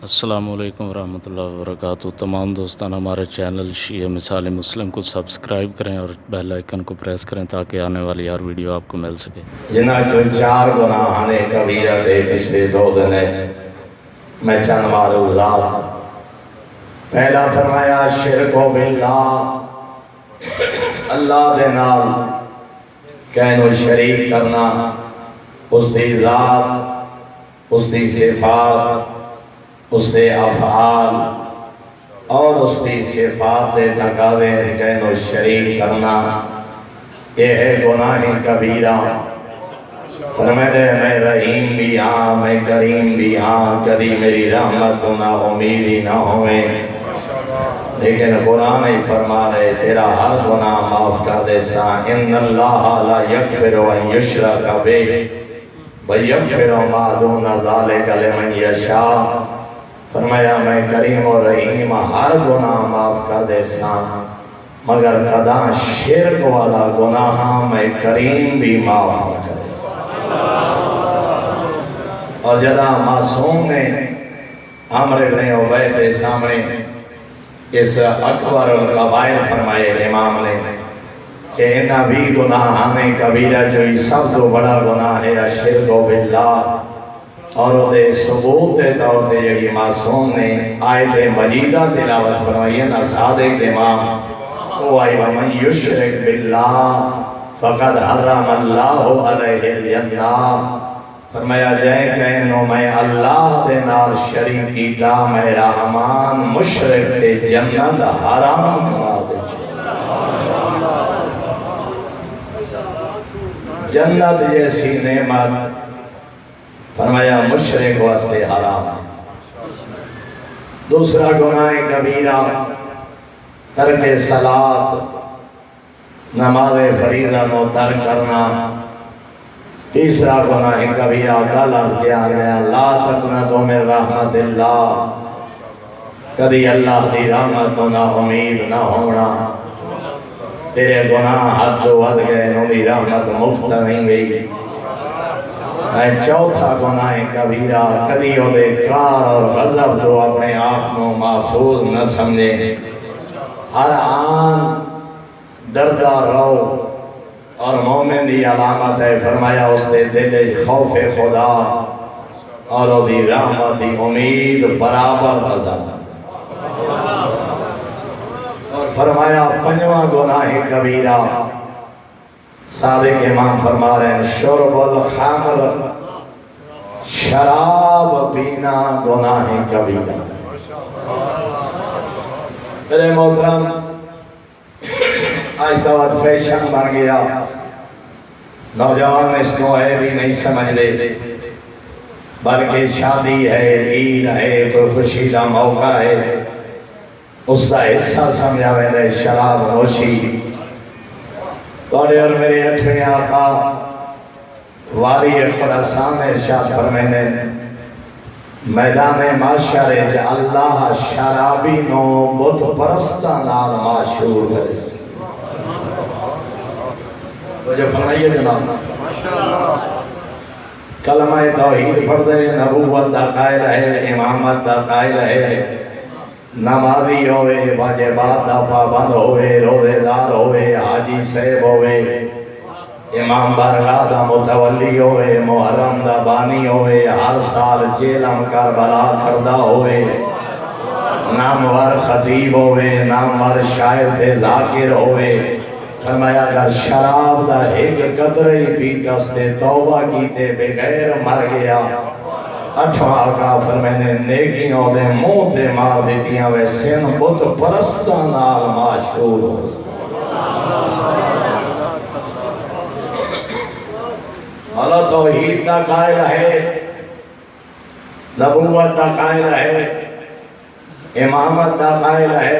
السلام علیکم ورحمۃ اللہ وبرکاتہ۔ تمام دوستان ہمارے چینل شیعہ مثال مسلم کو سبسکرائب کریں اور بیل آئیکن کو پریس کریں تاکہ آنے والی ہر ویڈیو آپ کو مل سکے۔ جنہ جو 4 گناہ نے کبیرہ دے پچھلے 2 دن میں چند معروضات۔ پہلا فرمایا شرک باللہ، اللہ دے نال کہن و شریک کرنا، اس دی ذات، اس دی صفات، اس دے افعال اور اس دی صفات دے تقاضے کہن و شریک کرنا، یہ ہے گناہ کبیرہ۔ فرمائے میں رحیم بھی ہاں، میں کریم بھی ہاں، کبھی میری رحمت نہ امید ہی نہ ہوئے، لیکن قرآن ہی فرما رہے تیرا ہر گناہ معاف کر دے سا۔ ان اللہ لا یغفر ان یشرک بہ ویغفر ما دون ذالک لمن یشاء۔ فرمایا میں کریم و رحیم ہر گناہ معاف کر دے سا، مگر قدا شرک والا گناہ میں کریم بھی معاف نہ کرے سا۔ اور جدا معصوم نے عمر بن عبید کے سامنے اس اکبر القبائر فرمائے امام نے کہ انہا بھی گناہانے کبیرہ جو ہی سب تو بڑا گناہ ہے شرک باللہ، اور دے ثبوت دے طور دے جڑی معصوم نے آیت مجیدہ تلاوت فرمائی نا صادق امام وہ آئی وَمَنْ يُشْرِكْ بِاللَّهِ فَقَدْ حَرَّمَ اللَّهُ عَلَيْهِ الْجَنَّةَ۔ فرمایا جائے کہنو میں اللہ دے نال شریک کیتا، میں رحمان مشرک دے جنت حرام قرار دے جنت جیسی نعمت فرمایا مشرک واسطے حرام۔ دوسرا گناہ کبیرہ ترک صلاۃ، نماز فریضہ نو ترک کرنا۔ تیسرا گناہ کبیرہ کل عرض کیا گیا لا تقنطوا من رحمت اللہ، کبھی اللہ دی رحمت نہ امید نہ ہونا، تیرے گناہ حد ود گئے نوی رحمت مفت نہیں گئی۔ چوتھا گناہ کبیرہ کدی دے کار اور غضب تو اپنے آپ کو محفوظ نہ سمجھے، ہر آن ڈردہ رہو، اور مومن دی علامت ہے فرمایا اس دے دل خوف خدا اور او دی رحمت دی امید برابر نظر۔ اور فرمایا 5واں گناہ کبیرہ صادق امام فرما رہے ہیں شرب الخمر، شراب پینا گناہ کبیرہ۔ میرے محترم آج دعوت فیشن بن گیا، نوجوان اس کو ہے بھی نہیں سمجھ دے، بلکہ شادی ہے، عید ہے، کوئی خوشی کا موقع ہے، اس کا حصہ سمجھا میں شراب نوشی۔ توڑے اور میرے 8ویں آقا والی خراسان ارشاد فرمینے میدان معاشر ہے اللہ شرابی نو بت پرستہ نال معشور کرے سی۔ تو جو فرمائیے جناب کلمہ توحید پڑھ دے، نبوت دا قائل ہے، امامت دا قائل ہے، نمازی ہوئے، واجبات دا پابند ہوئے، روزے دار ہوئے، حاجی صاحب ہوئے، امام بارگاہ دا متولی ہوئے، محرم دا بانی ہوئے، ہر سال جیلم کربلا کردہ ہوئے، نامور خطیب ہوئے، نامور شاعر تھے ذاکر ہوئے، فرمایا اگر شراب دا ایک قطرہ ہی پی دستے توبہ کیتے بغیر مر گیا۔ 8واں آقا فرمینے نیکیوں دے منہ تے مار دیتیاں ویسے بت پرستہ نال معشور ہو سکتا۔ اللہ توحید دا قائل ہے، نبوت دا قائل ہے، امامت دا قائل ہے،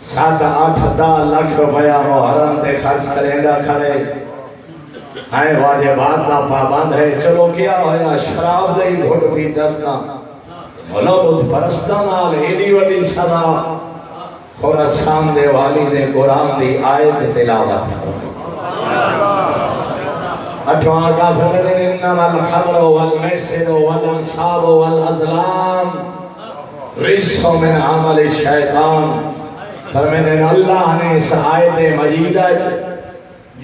7-8-10 لاکھ روپیہ محرم تے خرچ کریں گا کھڑے ہیں، واجبات دا پابند ہے، چلو کیا ہویا شراب دے ہی گھٹ پی دسنا، بھلو بت پرستہ نال ایڈی وڈی سزا۔ خراسان دے والی نے قرآن دی آیت تلاوت فرمائی، اٹھواں کا فرمائے انما الخمر والمیسر والانصاب والازلام رجس من عمل الشیطان. فرمائے اللہ نے اس آیت مجیدہ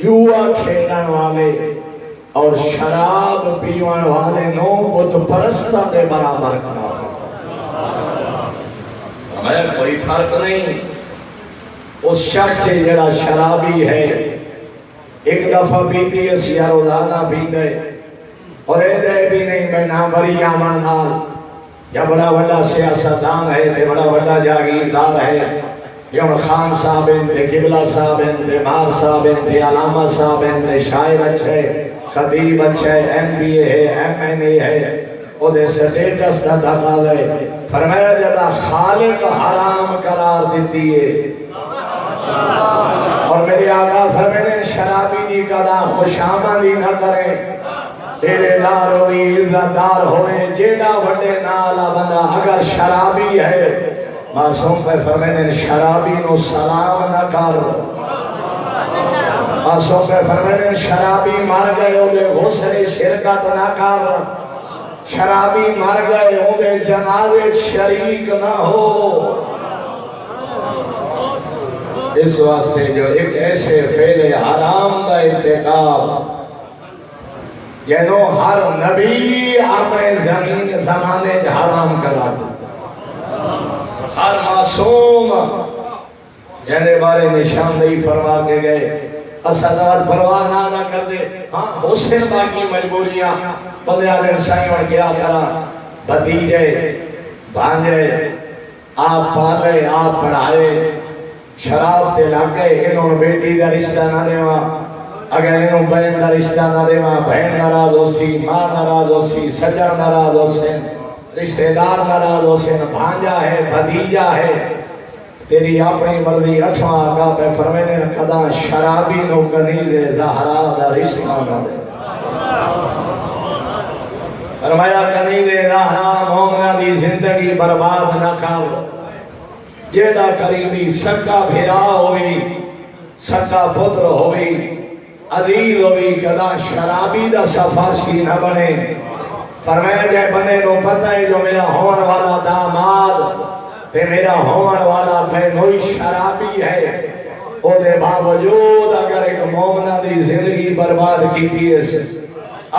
جوا کھیلن والے اور شراب پیون والے نو بت پرستہ دے برابر کرا. ہمیں کوئی فرق نہیں. اس شخص سے جڑا شرابی ہے ایک دفعہ پیتی ہے سیا روزانہ پی دے اور اے دے بھی نہیں میں نہ بری آمن نال یا بڑا بڑا سیاستدان ہے تے بڑا بڑا جاگیردار ہے یون خان صاحب ہیں قبلہ صاحب ہیں مار صاحب ہیں علامہ صاحب ہیں شاعر اچھے خطیب اچھے ایم بی اے ہے ایم این اے ہے او دے سٹیٹس دا تقاضا ہے. فرمایا جدا خالق حرام قرار دیتی ہے اور میرے آقا فرمائے شرابی دی قدا خوش آمدی نہ کریں. ڈیرے دار ہوئی عزت دار ہوئے جیڑا وڈے نالا بندہ اگر شرابی ہے معصوم پہ فرمائے شرابی نو سلام نہ کر. معصوم پہ فرمائے شرابی مر گئے ہو دے غسل شرکت نہ کر. شرابی مر گئے ہو دے جنازے شریک نہ ہو. اس واسطے جو ایک ایسے فعل حرام دا ارتکاب جنہوں ہر نبی اپنے زمین زمانے حرام کرا دے. ہر معصوم جنہیں بارے نشاندہی فرما کے گئے اسدوات پرواہ نہ کر دے. ہاں حسن باقی مجبوریاں بندے آدھر سائیں اور کیا کرا بھتیجے بھانجے آپ پالے آپ پڑھائے شراب دے لگ گئے انہوں نے بیٹی دا رشتہ نہ دے ماں اگر انہوں بہن دا رشتہ نہ دے ماں بہن ناراض ہو سی ماں ناراض ہو سی سجر ناراض ہو سی رشتہ دار ناراض ہو سی بھانجا ہے بھتیجا ہے تیری اپنی مرضی. اٹھواں آقا پہ فرمینے قدا شرابی نو کنیز زہرا دا رشتہ نہ دے. فرمایا کنیز زہرا مومنہ دی زندگی برباد نہ کر. جیڑا قریبی سکا بھیرا ہوئی سکا پتر ہوئی عزیز ہوئی کدا شرابی دا سفارشی نہ بنے. فرمایا جائے بنے نو پتہ ہے جو میرا ہون والا داماد تے میرا ہون والا بہنوئی شرابی ہے او دے باوجود اگر ایک مومنہ دی زندگی برباد کی دیئے سے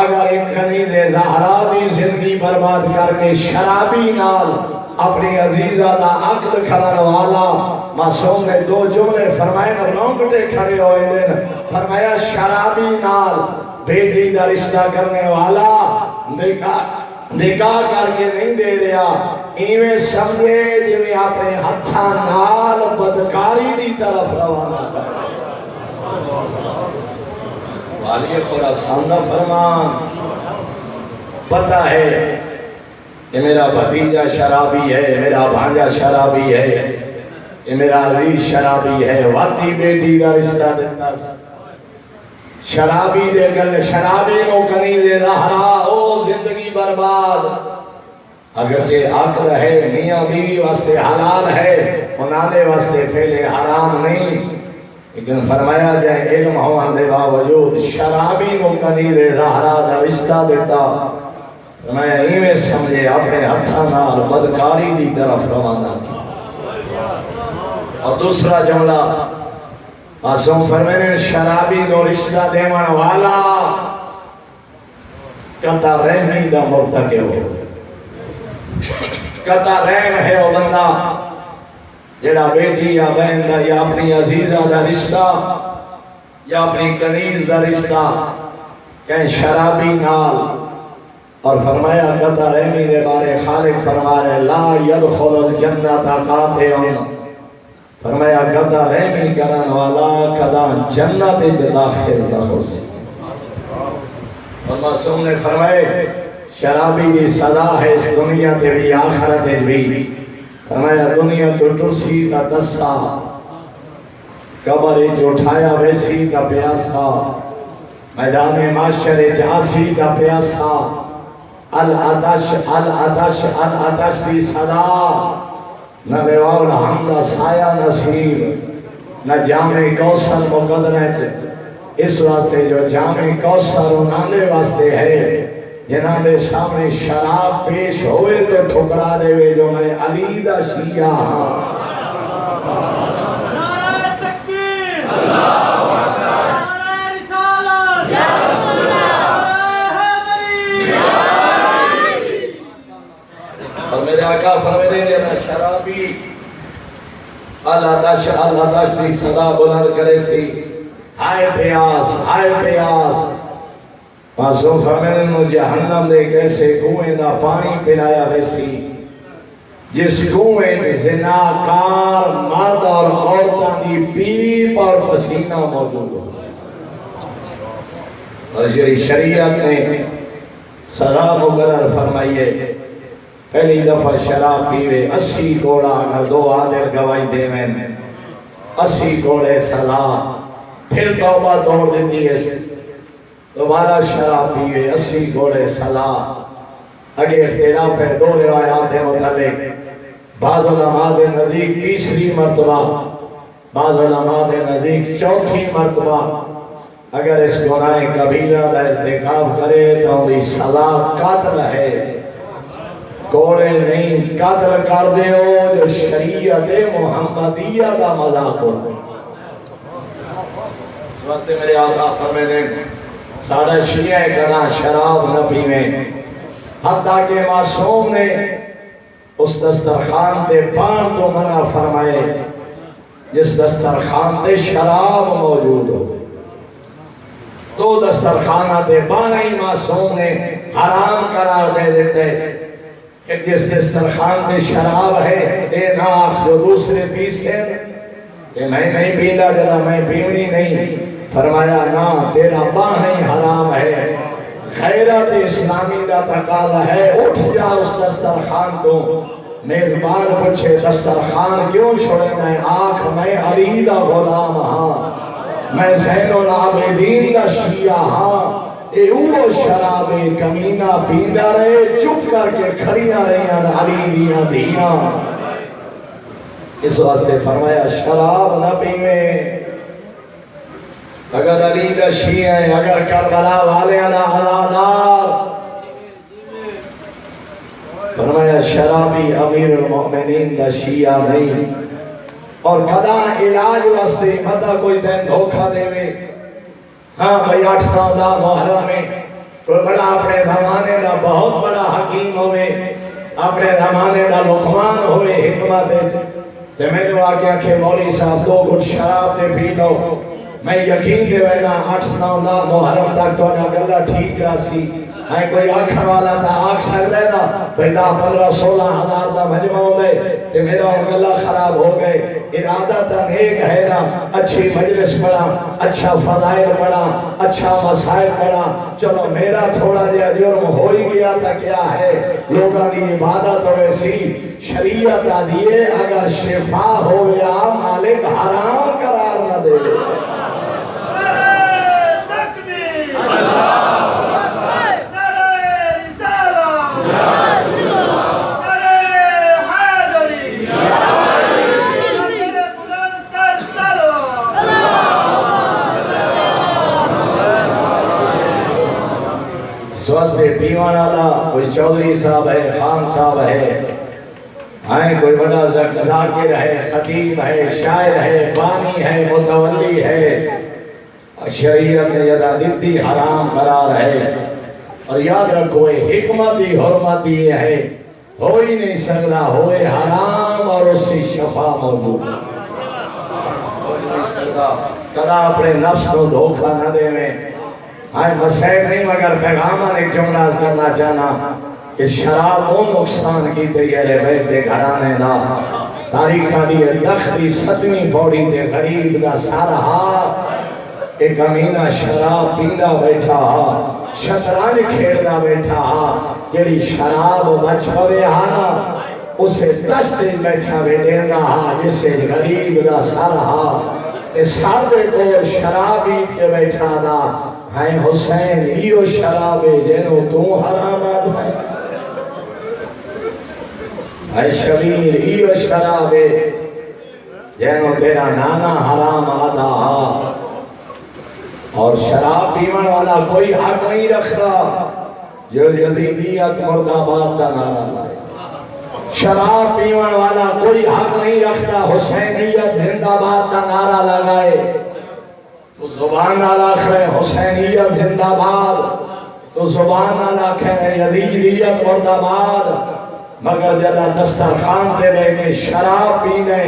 اگر ایک کنیز زہرا دی زندگی برباد کر کے شرابی نال اپنی عزیزہ دا عقد کھرن والا معصوم نے دو جملے فرمائے نا رونگٹے کھڑے ہوئے دن. فرمایا شرابی نال بیٹی دا رشتہ کرنے والا نکاح کر کے نہیں دے رہا ایویں سمجھے جویں اپنے ہتھاں نال بدکاری دی طرف روانہ کر. والی خراسان دا فرمان پتہ ہے یہ میرا بھتیجا شرابی ہے میرا بھانجا شرابی ہے یہ میرا عزیز شرابی ہے واتی بیٹی کا رشتہ دیتا شرابی دے گل شرابی نو کنی دے رہا او زندگی برباد. اگرچہ عقد ہے میاں بیوی واسطے حلال ہے انادے واسطے فعل حرام نہیں لیکن فرمایا جائے علم ہوان دے باوجود شرابی نو کنی دے رہا دا رشتہ دیتا. میں ایویں سمجھے اپنے ہتھاں نال بدکاری دی طرف روانہ کی. اور دوسرا جملہ معصوم فرمانے شرابی نو رشتہ دیوان والا قطع رحمی دا مرتکب ہو. قطع رحم ہے وہ بندہ جڑا بیٹی یا بہن دا یا اپنی عزیزہ دا رشتہ یا اپنی کنیز دا رشتہ کہیں شرابی نال. اور فرمایا قطع رحمی دے بارے خالق فرما رہے لا یدخل الجنت قاطع. فرمایا قطع رحمی کرن والا کدا جنت داخل نہ ہو سی. اور معصوم نے فرمائے شرابی دی سزا ہے اس دنیا تے بھی آخرت بھی. فرمایا دنیا تو ٹرسی کا دسا قبر جو اٹھایا ویسی کا پیاسا میدان معاشر جاسی کا پیاسا العطش العطش العطش دی صدا نہ لیواؤ حمدہ سایہ نصیب نہ جامع کوثر مقدرہ اس واسطے جو جامع کوثر انہاں دے واسطے ہے جنہاں دے سامنے شراب پیش ہوئے تو ٹھکرا دے وے جو میں علی دا شیعہ ہاں اور میرے آقا فرمائے دے شرابی اللہ داشت دی سزا بلند کرے سی ہائے پیاس معصوم فرمائے دے جہنم دے کیسے کنویں دا پانی پلایا ویسی جس کنویں زناکار مرد اور عورتاں دی پیپ اور پسینہ موجود ہو اور شریعت نے سزا مقرر فرمائیے پہلی دفعہ شراب پیوے 80 کوڑا اگر 2 عادل گواہی دے میں 80 کوڑے سزا پھر توبہ توڑ دیتی ہے دوبارہ شراب پیوے 80 کوڑے سزا اگر اختلاف ہے 2 روایات متعلق بعض علماء دے نزدیک تیسری مرتبہ بعض علماء دے نزدیک چوتھی مرتبہ اگر اس گناہ کبیرہ دا ارتکاب کرے تو دی سزا قتل ہے کوڑے نہیں قتل کر دے ہو جو شریعت محمدیہ دا مذاق ہو اس واسطے میرے آقا فرمائے دیں ساڑھا شیعہ کنا شراب نہ پیویں حتیٰ کہ معصوم نے اس دسترخوان دے پان تو منع فرمائے جس دسترخوان دے شراب موجود ہو 2 دسترخوانہ دے پانا ہی معصوم نے حرام قرار دے دیتے کہ جس دسترخوان میں شراب ہے اے ناخ جو دوسرے پیس ہے کہ میں نہیں پیلا جلا میں پیونی نہیں فرمایا نا تیرا پانا ہی حرام ہے غیرت اسلامی دا تقاضا ہے اٹھ جا اس دسترخوان کو میزبان پوچھے دسترخوان کیوں چھوڑنا ہے آنکھ میں علی دا غلام ہاں میں زین العابدین دا شیعہ ہاں اے وہ شراب کمینہ پیندہ رہے چپ کر کے کھڑیاں رہیاں علی دیاں دیاں اس واسطے فرمایا شراب نہ پیویں اگر علی دا شیعہ ہے اگر کربلا والے نہ حلالار فرمایا شرابی امیر المؤمنین دا شیعہ نہیں اور کدا علاج واسطے مدہ کوئی دن دھوکہ دے وے ہاں بھئی 8 دا محرم میں کوئی بڑا اپنے زمانے دا بہت بڑا حکیم ہوئے اپنے زمانے دا لقمان ہوئے حکمت دے میں جو آکے آکے مولی صاحب 2 گھٹ شراب دے پی لو میں یقین دے وینا 8 دا محرم تک تو نہ گلہ ٹھیک راسی میں کوئی آکھر والا تا آکھ سکتے دا بھئی دا 15-16 ہزار دا مجمع ہو گئے کہ میرا گلہ خراب ہو گئے ارادہ تا نیک ہے نا اچھی مجلس پڑھا اچھا فضائل پڑھا اچھا مسائل پڑھا چلو میرا تھوڑا دیا جرم ہو ہی گیا تا کیا ہے لوگاں دی عبادت ہوئے سی شریعت آدھیے اگر شفا ہویا مالک حرام قرار نہ دے سواستے پیوان آلا کوئی چودری صاحب ہے خان صاحب ہے آئیں کوئی بڑا ذاکر ہے خطیب ہے شاعر ہے بانی ہے متولی ہے شریعت نے یدہ دیتی حرام قرار ہے اور یاد رکھو حکمتی حرمتی ہے ہوئی نہیں سکتا ہوئے حرام اور اس سے شفا موجود کدا اپنے نفس کو دھوکہ نہ دے میں آئے مسئلہ نہیں مگر پیغامان ایک جملہ کرنا چاہنا اس شراب وہ نقصان کی تیرے بیت دے گھرانے دا تاریخہ دی دخلی 7ویں پوڑی دے غریب دا سارا ایک امینہ شراب پیندہ بیٹھا شطران کھیڑنا بیٹھا جڑی شراب بچ پڑے نا اسے 10 دن بیٹھا بیٹھے گا جسے غریب دا سارا سارے کو شرابی کے بیٹھا دا ہے حسین ایو شرابے جنو تو حرام آدھا ہے شبیر ایو شرابے جنو تیرا نانا حرام آدھا اور شراب پیون والا کوئی حق نہیں رکھتا جو یزیدیت مرد آباد کا نعرہ لائے. شراب پیون والا کوئی حق نہیں رکھتا حسینیت زندہ باد کا نعرہ لگائے. تو زبان نالا کھڑے حسینیت زندہ باد، تو زبان نالا کھڑے یزیدیت مرد آباد، مگر جدا دسترخوان دے بیٹھے شراب پینے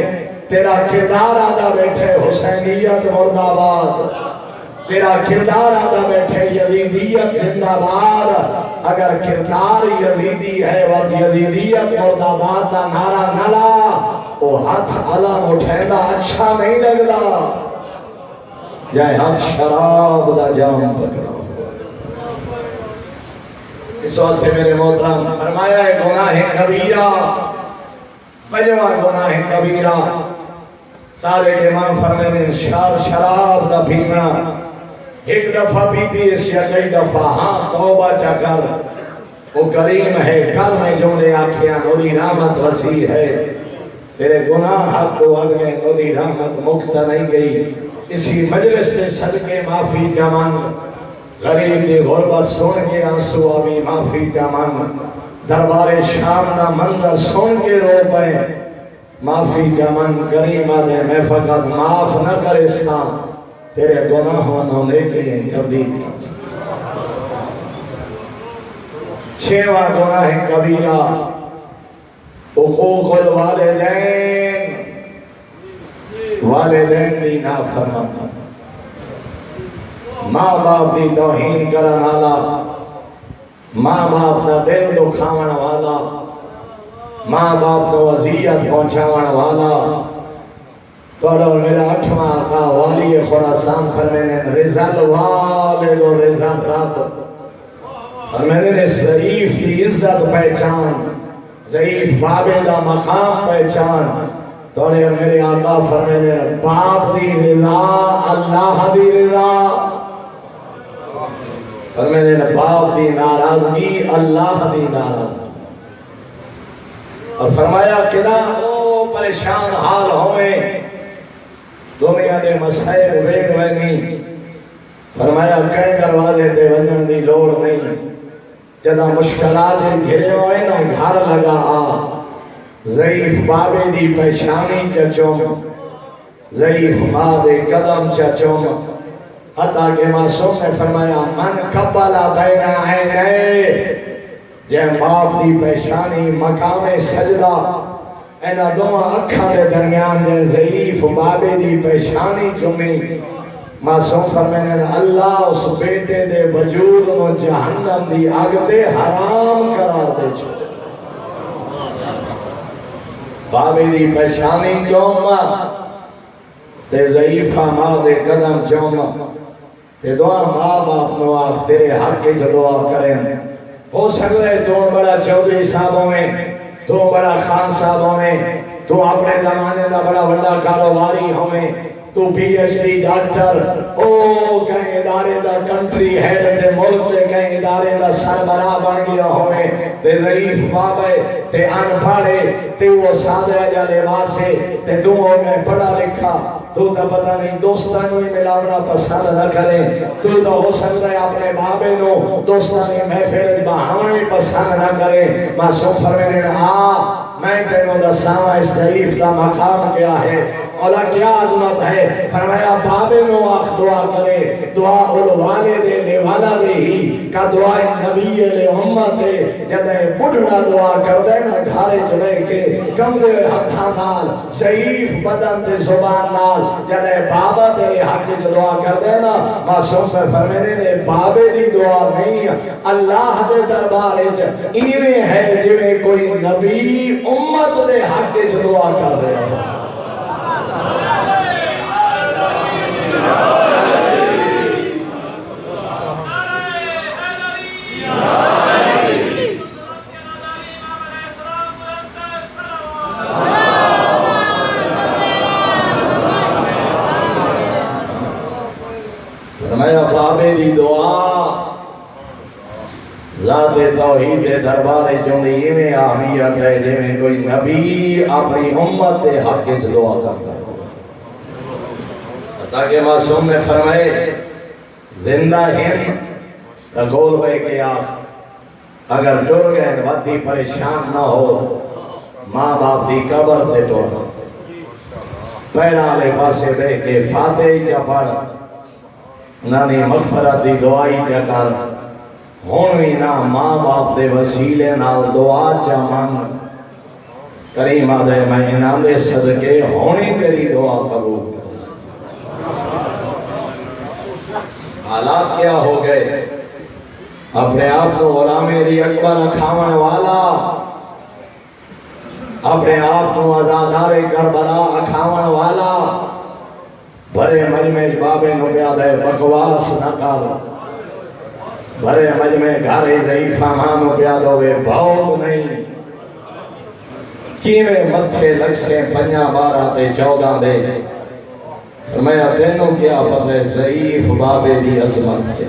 تیرا کردار آدھا بیٹھے حسینیت مرد آباد، تیرا کردار آدھا بیٹھے یزیدیت زندہ باد. اگر کردار یزیدی ہے وقت یزیدیت مرد آباد دا نعرہ نلا وہ ہاتھ علم اٹھیندہ اچھا نہیں لگدا، جائے ہاتھ شراب دا جام پکڑا. اس واسطے میرے محترم فرمایا ہے گناہ کبیرہ، مجمع گناہ کبیرہ. سارے امام فرمائے شراب دا پینا ایک دفعہ پیتی اس یا کئی دفعہ ہاں توبہ چا کر، وہ کریم ہے کل میں جملے آکھیاں نوری رحمت وسیع ہے. تیرے گناہ حق تو حد میں نوری رحمت مکتا نہیں گئی. اسی مجلس سے صدقے معافی جمان، غریب دی غربت سن کے آنسو آبی معافی جمان، دربار شام نہ منظر سن کے رو پائے معافی جمان. غریب آدھے میں فقط معاف نہ کر اسلام تیرے گناہوں ہونے کے لیے تبدیل کر. چھواں گناہ کبیرہ حقوق الوالدین، والدین بھی نافرمانا، ماں باپ دی توہین کرن والا، ماں باپ دا دل دکھاون والا، ماں باپ کو اذیت پہنچاون والا. توڑا اور میرا اٹھواں آقا والی خراسان فرمینے رضا الوالد و رضا رب، اور میں نے ضعیف دی عزت پہچان، ضعیف بابے دا مقام پہچان. توڑے اور میرے آقا فرمینے باپ دی رضا اللہ دی رضا، فرمینے باپ دی ناراضگی اللہ دی ناراضگی. اور فرمایا کدا او پریشان حال ہوئے دنیا دے مسائل ویڈ میں نہیں. فرمایا کئی دروازے دے ونجن دی لوڑ نہیں، جدا مشکلات گھرے ہوئے نا گھر لگا آ. ضعیف بابے دی پیشانی چچوم، ضعیف ماں دے قدم چچوم. حتیٰ کہ معصوم نے فرمایا من قبلا بین عینے، جے باپ دی پیشانی مقام سجدہ اینا دونوں اکھاں دے درمیان جے ضعیف بابے دی پیشانی چمی. معصوم فرمینے اللہ اس بیٹے دے وجود نو جہنم دی آگ دے حرام قرار دے چھو. بابے دی پیشانی چوما تے ضعیفہ ماں دے قدم چوما. تے دعا ماں باپ نو آخ تیرے حق کے جو دعا کریں. ہو سکتا ہے تو بڑا چودھری صاحبوں میں، تو بڑا خان صاحبوں میں، تو اپنے زمانے دا بڑا بڑا کاروباری ہوئے، تو پی ایچ ڈی ڈاکٹر، او کہیں ادارے دا کنٹری ہیڈ دے ملک دے کہیں ادارے دا سربراہ بن گیا ہوئے. تے ضعیف بابے تے ان پڑھے تے وہ سادہ جا لباسے تے تم ہو گئے پڑھا لکھا. تو تا پتہ نہیں دوستانی ملاونا پسند نہ کریں. تو تا ہو سکتا ہے اپنے بابے نو دوستانی محفل بہانے پسند نہ کریں. معصوم فرمینے میں تینوں دا سامہ اس ضعیف دا مقام کیا ہے اور کیا عظمت ہے. فرمایا بابے نو آخ دعا کرے، دعا الوالد لے والا دے ہی کا دعا نبی لے امت دے. جدے بڑھنا دعا کر دے نا گھارے چلے کے کمرے ہتھاں نال ضعیف بدن دے زبان نال جدے بابا تیرے حق جو دعا کر دے نا معصوم پہ فرمینے نے بابے دی دعا نہیں اللہ دے دربارے ایویں ہے جویں کوئی نبی امت دے حق جو دعا کر رہے ہیں. فرمایا بابے دی دعا ذات توحید دربارے جو نہیں میں اہمیت ہے جویں کوئی نبی اپنی امت دے حق وچ دعا کرتا ہے. تاکہ معصوم نے فرمائے زندہ ہیں تو گول بے کے آخ اگر ڈر گئے ودی پریشان نہ ہو ماں باپ دی قبر تے ٹور پیرا لے پاسے بے کے فاتحی جا پڑھ نانی مغفرت دی دعائی جا کر ہونوی نا ماں باپ دے وسیلے نال دعا جا مان کریم آدھے میں انام دے صدقے ہونی تیری دعا قبول کرس حالات کیا ہو گئے اپنے آپ کو غلام ری اکبر کھاون والا اپنے آپ کو آزادار کربلا کھاون والا بھرے مجمع بابے نو پیادے بکواس نہ کر بھرے مجمع گھارے ضعیفہ مانو پیادوے بھاؤ نہیں کیوے متھے لگ سے پنجا بارہ تے چودہ دے میں تینوں کیا پتہ ضعیف بابے دی عظمت کیا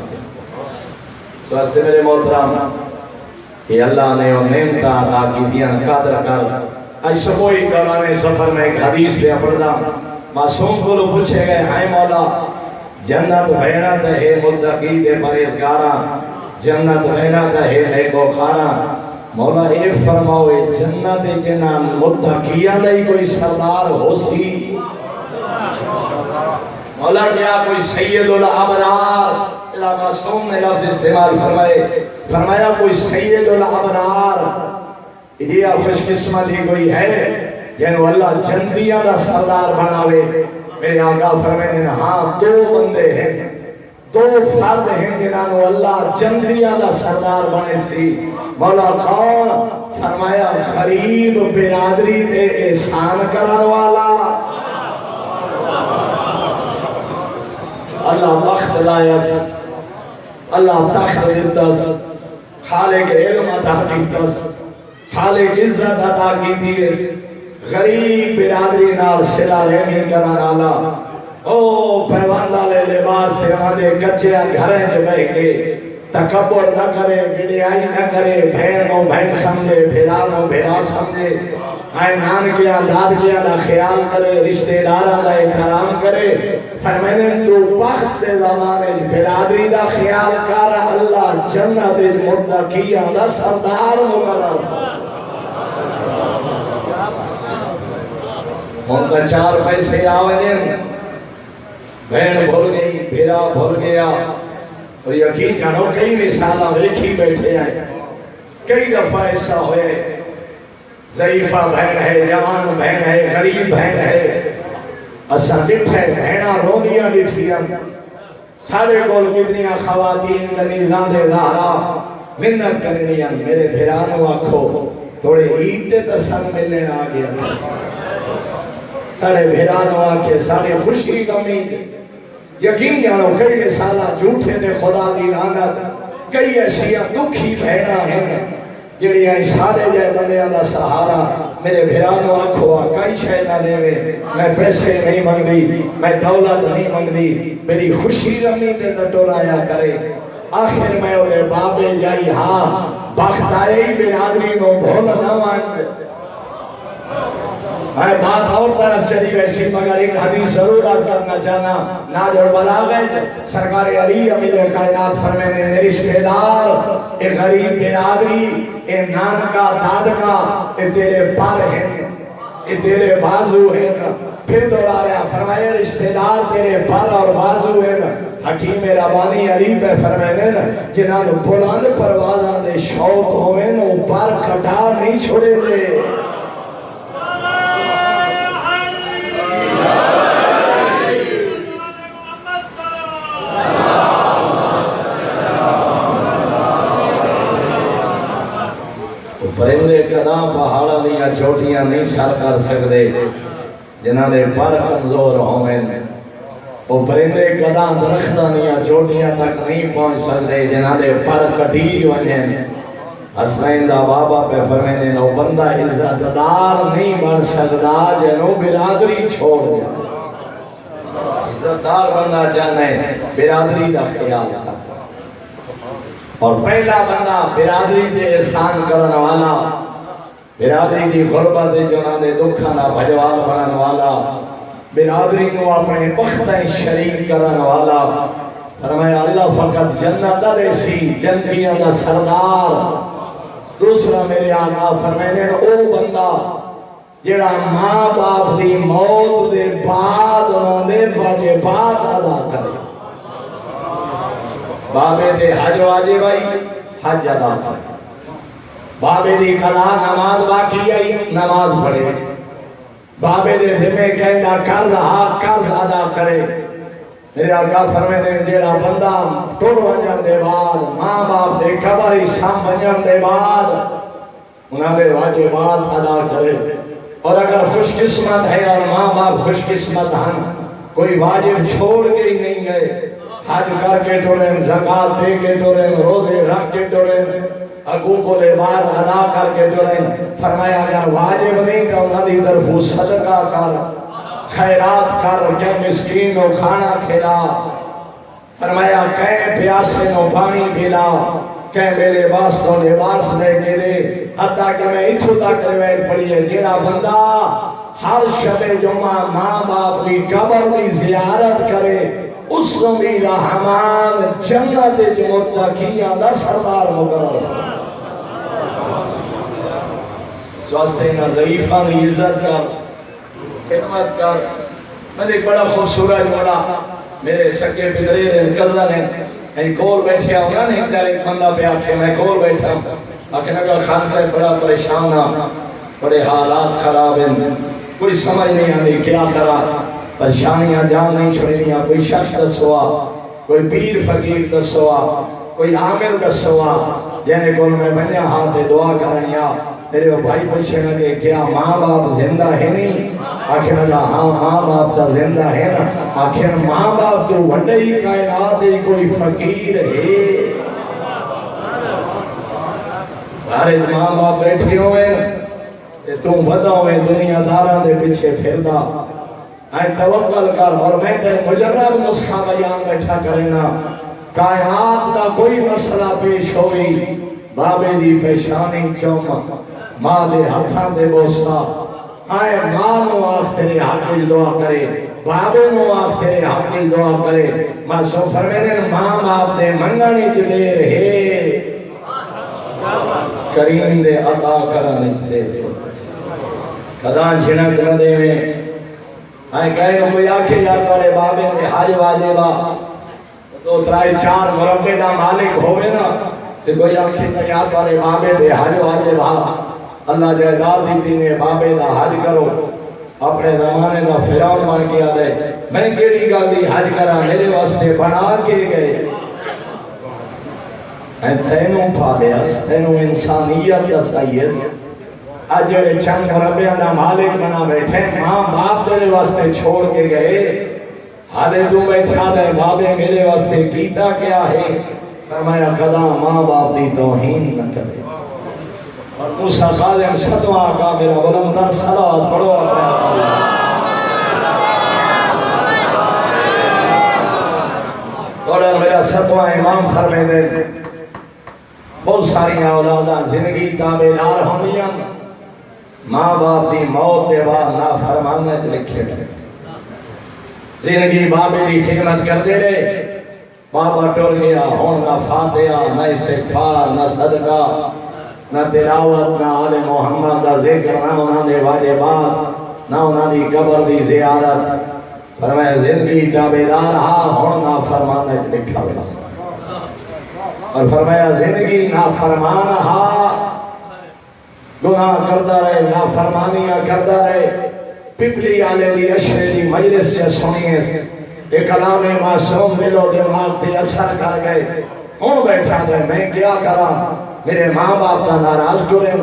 سواستے میرے محترم کہ اللہ نے وہ نعمتہ عطا کی دیاں قادر کر آج سبوئی قرآن سفر میں ایک حدیث پہ پڑھا معصوم کو لو پوچھے گئے ہائے مولا جنت بھیڑا دہے متقی دے پرہیزگاراں جنت بھیڑا دہے نیکو خاراں مولا اے فرماؤ جنت جنا متقیاں لئی کوئی سردار ہو سی مولا کیا کوئی سید الابرار اللہ معصوم نے لفظ استعمال فرمایا کوئی سید الابرار یہ خوش قسمتی کوئی ہے جنہوں اللہ جنتیاں دا سردار بناوے میرے آقا فرمائے ہاں دو بندے ہیں دو فرد ہیں جنہوں اللہ جنتیاں دا سردار بنے سی مولا کون فرمایا غریب برادری تے احسان کرن والا اللہ بخت لائس اللہ تخت دیتس خالق علم عطا کیتس خالق عزت عطا کیتیس غریب برادری نال صلہ رحمی کرن والا او پیواندہ لے لباس تے آدھے کچے گھریں چ بہ کے تکبر نہ کرے وڈیائی نہ کرے بھین نو بھین سمجھے بھیرا نو بھیرا سمجھے آئے نان کیا داد کیا دا خیال کرے رشتہ دارہ دا احترام کرے فرمائنے تو بخت زمانے برادری دا خیال کر اللہ جنت متقیاں دا سردار مقرر ان کا چار پیسے آویں بہن بھول گئی بھیرا بھول گیا اور یقین جانو کئی مثالہ ویکھی بیٹھے ہیں کئی دفعہ ایسا ہوئے ضعیفہ بہن ہے جوان بہن ہے غریب بہن ہے اسا ڈٹھے بہنہ رونیاں ڈٹھیاں سارے کول کتنیاں خواتین کنی راندے دارا منت کنیاں میرے بھیرانو آکھو تھوڑے عید دے تسان ملنے آ گیا سارے بھیرانو آکھے سارے خوشی کمی یقین جانو کئی مثالہ جھوٹے دے خدا دی لعنت کئی ایسیاں دکھی بہنا ہیں جڑی آئی سارے جائے بندیاں دا سہارا میرے بھیرانو آکھو کئی شے نہ دے میں پیسے نہیں مانگ دی میں دولت نہیں مانگ دی میری خوشی رمی تے ٹورایا کرے آخر میں انہیں بابے جائی ہاں بخت آئے ہی برادری نو بھول نہ مانگ میں بات اور طرف چلی ویسی مگر ایک حدیث ضرور آج کرنا چاہنا ناج اور بلاغت سرکار علی امیر کائنات فرمینے نے رشتہ دار اے غریب برادری اے نان کا داد کا اے تیرے پر ہیں اے تیرے بازو ہیں پھر دورا رہا فرمائے رشتہ دار تیرے پر اور بازو ہیں حکیم ربانی علی پہ فرمینے جنہاں بلند پروازہ دے شوق ہوئے نو پر کٹا نہیں چھوڑے دے پرندے قدام پہاڑا لیا چوٹیاں نہیں سر کر سکتے جنہاں دے پر کمزور ہوئیں وہ پرندے قدام درختہ لیا چوٹیاں تک نہیں پہنچ سکتے جنہاں دے پر کٹیر ونجیں حسنین دا بابا پہ فرمینے نو بندہ عزت دار نہیں بن سکتا جنہوں برادری چھوڑ جائے عزت دار بننا چاہنے برادری دا خیال تھا اور پہلا بندہ برادری دے احسان کرن والا برادری دی غربت جنہاں دے دکھانا بھجوال بنن والا برادری نو اپنے بختیں شریک کرن والا فرمایا اللہ فقط جنت دا سی جنتیاں دا سردار. دوسرا میرے آقا فرمانے او بندہ جڑا ماں باپ دی موت دے بعد انہوں نے واجبات ادا کرے. بابے دے حج واجب آئی حج ادا کرے. بابے دی قضا نماز باقی آئی نماز پڑھے. بابے دے ذمہ کہندا قرض قرض ادا کرے. میرے آقا فرمانے جڑا بندہ ٹر ونجن دے بعد ماں باپ دے قبر سام ونجن دے بعد انہاں دے واجبات ادا کرے. اور اگر خوش قسمت ہے اور ماں باپ خوش قسمت ہیں کوئی واجب چھوڑ کے ہی نہیں گئے, حج کر کے ٹرین, زکات دے کے ٹرین, روزے رکھ کے ٹرین, حقوق و لباس ادا کر کے ٹرین. فرمایا اگر واجب نہیں تو انہاں دی طرف صدقہ کر, خیرات کر, کہ مسکین کو کھانا کھلا. فرمایا کہ پیاسے نو پانی پلا, کہ میرے لباس تو لباس لے کے دے. حتیٰ کہ میں اتھو تک روایت پڑھی ہے جیڑا بندہ ہر شب جمعہ ماں باپ دی قبر دی زیارت کرے اس کو بھی رحمان جنت متقیاں دا سردار مقرر فرمائے. سواستے نہ ضعیفاں دی عزت کر, خدمت کر. میں ایک بڑا خوبصورت بڑا میرے سکے پدرے رہے قضا نے ایک کول بیٹھے ہونا نہیں, ایک بندہ پہ آکھے میں کول بیٹھا ہوں, آکھے نگا خان سے بڑا پریشان ہاں, بڑے حالات خراب ہیں, کوئی سمجھ نہیں آنی کیا کرا, پریشانیاں جان نہیں چھوڑیاں. کوئی شخص دسوا, کوئی پیر فقیر دسوا, کوئی عامل دسوا جینے کول میں بنیا ہاتھ دے دعا کرائیا. میرے بھائی پوچھے لگے کیا ماں باپ زندہ ہے نہیں؟ آخر لگا ہاں ماں باپ تا زندہ ہے نا. آخر ماں باپ تو وڈی کائنات ہے, کوئی فقیر ہے. سارے ماں باپ بیٹھے ہوئے تو بدا ہوئے دنیا دارہ دے پیچھے پھردا. توکل کر اور میں تے مجرب نسخہ بیان بیٹھا کرنا. کائنات دا کوئی مسئلہ پیش ہوئی, بابے دی پیشانی چوم, ماں دے ہتھاں دے بوسا, آئے ماں نو آخ تیرے حق دل دعا کرے, بابے نو آخ تیرے حق دل دعا کرے. ماں سو فرمینے ماں باپ دے منگانی چلے رہے, کریم دے عطا کرنے چلے رہے. قدان جھنک نہ دے میں آئے کہے نو کوئی آکھے یا تارے بابے دے حج واجبا تو ترائی چار مربع دا مالک ہوئے نا, تو کوئی آنکھیں کہ یا تارے بابے دے حج واجبا اللہ جائداد دیتی نے بابے دا حج کرو. اپنے زمانے دا فرعون بن کے آدھے میں کیڑی گل دی حج کرا, میرے واسطے بنا کے گئے. تینوں پالیس, تینوں انسانیت دسائیس. آج جڑے چند مربعوں دا مالک بنا بیٹھے, ماں باپ تیرے واسطے چھوڑ کے گئے, حالے تو بیٹھا دے بابے میرے واسطے کیتا کیا ہے. فرمایا قضا ماں باپ دی توہین نہ کرے. اور موسیٰ خادم ستواں کا میرا بلندر صلوات پڑھو اپنے اور میرا ستواں امام فرمے دے. بہت ساری اولاداں زندگی تابعدار ہونیاں, ماں باپ دی موت دے بعد نافرمانے چ لکھے تھے. زندگی بابے دی خدمت کر دے رہے, بابا ٹر گیا, ہون نہ فاتحہ, نہ استغفار, نہ صدقہ, نہ تلاوت, نہ آل محمد دا ذکر, نہ انہاں دے واجبات, نہ انہاں دی قبر دی زیارت. فرمایا زندگی تابعدار ہاں, ہون نہ فرمانے چ لکھا ویسا. اور فرمایا زندگی نہ فرمانا ہاں, گناہ کردہ رہے, نہ فرمانیاں کردہ رہے. پپلی آلے دی اشرے دی مجلس سے سنیے, ایک کلام معصوم دل و دماغ پہ اثر کر گئے. ہون بیٹھا دے میں کیا کرا, میرے ماں باپ کا ناراض کریں,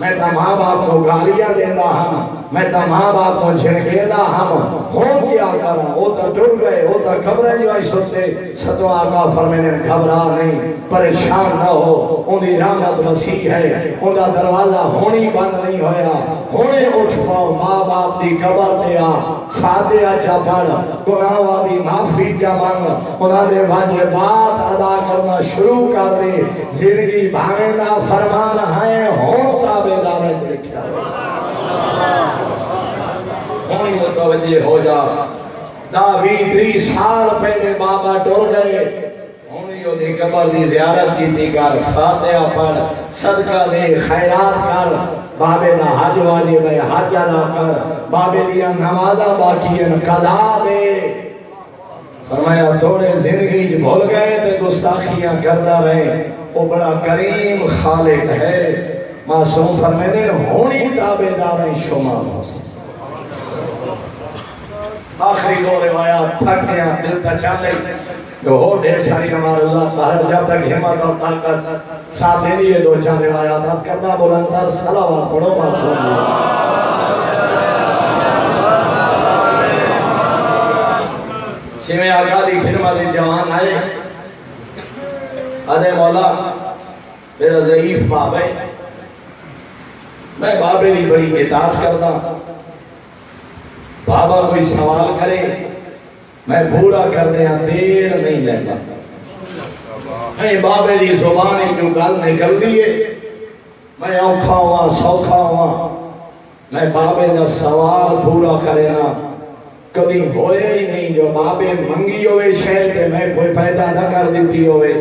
میں تا ماں باپ کو گالیاں دیندہ ہم, میں تا ماں باپ کو جھنکیندہ ہم, ہون کیا کرا. وہ تا ٹر گئے, وہ تا خبریں جو آئی سنتے. ستواں آقا فرمینے گھبرا نہیں, پریشان نہ ہو, انہی رحمت وسیع ہے, انہا دروازہ ہونی بند نہیں ہویا. ہونے اٹھ پاؤ, ماں باپ دی قبر دیا, فاتحہ چا پڑھ, گناہوں دی معافی جا مانگ, انہاں دے واجبات ادا کرنا شروع کر دے. زندگی بھاویں نہ فرمان ہے, ہون تابعدارت لکھا. ہونی متوجہ ہو جا. 10-20 سال پہلے بابا ٹر گئے, دی قبر دی زیارت کی کر، فاتحہ پڑھ، صدقہ دے، خیرات کر، بابے دا حج واجب ہے حج ادا کر، بابے دیا نمازہ باقی ہے قضا دے۔ فرمایا تھوڑے زندگی بھول گئے تے گستاخیاں کردہ رہے، وہ بڑا کریم خالق ہے۔ معصوم فرمینے ہونی تابعداریں شمار ہو سکتے۔ آخری دو روایات تھک گیا دل تا چاہتے جو ہو ڈھیر ساری ہمارا اللہ تعالی جب تک ہمت اور طاقت ساتھ دے لیے دو چار روایات حد کردہ بلندر صلوات پڑھو معصوم شیویں آقا دی خدمت جوان آئے ادھے مولا میرا ضعیف باب ہے، میں بابے دی بڑی اطاعت کرتا، بابا کوئی سوال کرے میں پورا کر دیا، دیر نہیں لیتا۔ میں بابے دی زبانی جو گل نکل دیئے میں اوکھا ہوا سوکھا ہوا، میں بابے دا سوال پورا کرے نا کبھی ہوئے ہی نہیں۔ جو بابے منگی ہوئے شہر پہ میں کوئی پیدا نہ کر دیتی ہوئے،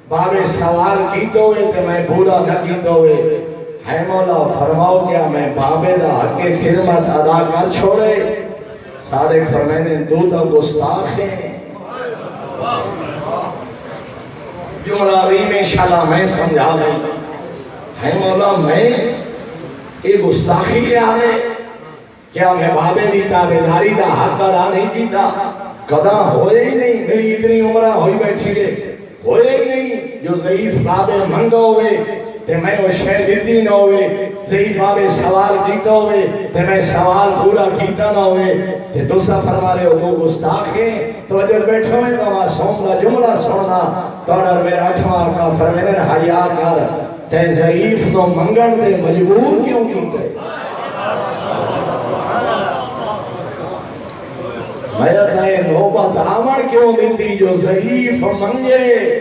بابے سوال کیتے ہوئے تو میں پورا نہ کیتے ہوئے۔ ہے مولا فرماؤ کیا میں بابے دا حق خدمت ادا کر چھوڑے؟ صادق فرمائنے تو تا گستاخ ہیں۔ جملہ عظیم انشاءاللہ میں سمجھا گئی ہے مولا میں یہ گستاخی ہے ہمیں کیا میں بابے دی تابعداری دا حق ادا نہیں دیتا؟ قضا ہوئے ہی نہیں، میری اتنی عمرہ ہوئی بیٹھی ہے ہوئے ہی نہیں۔ جو ضعیف بابے منگا ہوئے تے میں وہ شے دیتی نہ ہوئے، ضعیف بابے سوال کیتا ہوئے تے میں سوال پورا کیتا نہ ہوئے، تے دوسرا فرما رہے ہو تو گستاخ ہیں۔ تو جب بیٹھو میں تو معصوم دا جملہ سننا توڑر میرا اٹھواں کا فرمینے حیا کر تے ضعیف تو منگن تے مجبور کیوں کیتے؟ میرا تائے نوبت آمن کیوں دیتی جو ضعیف منگے؟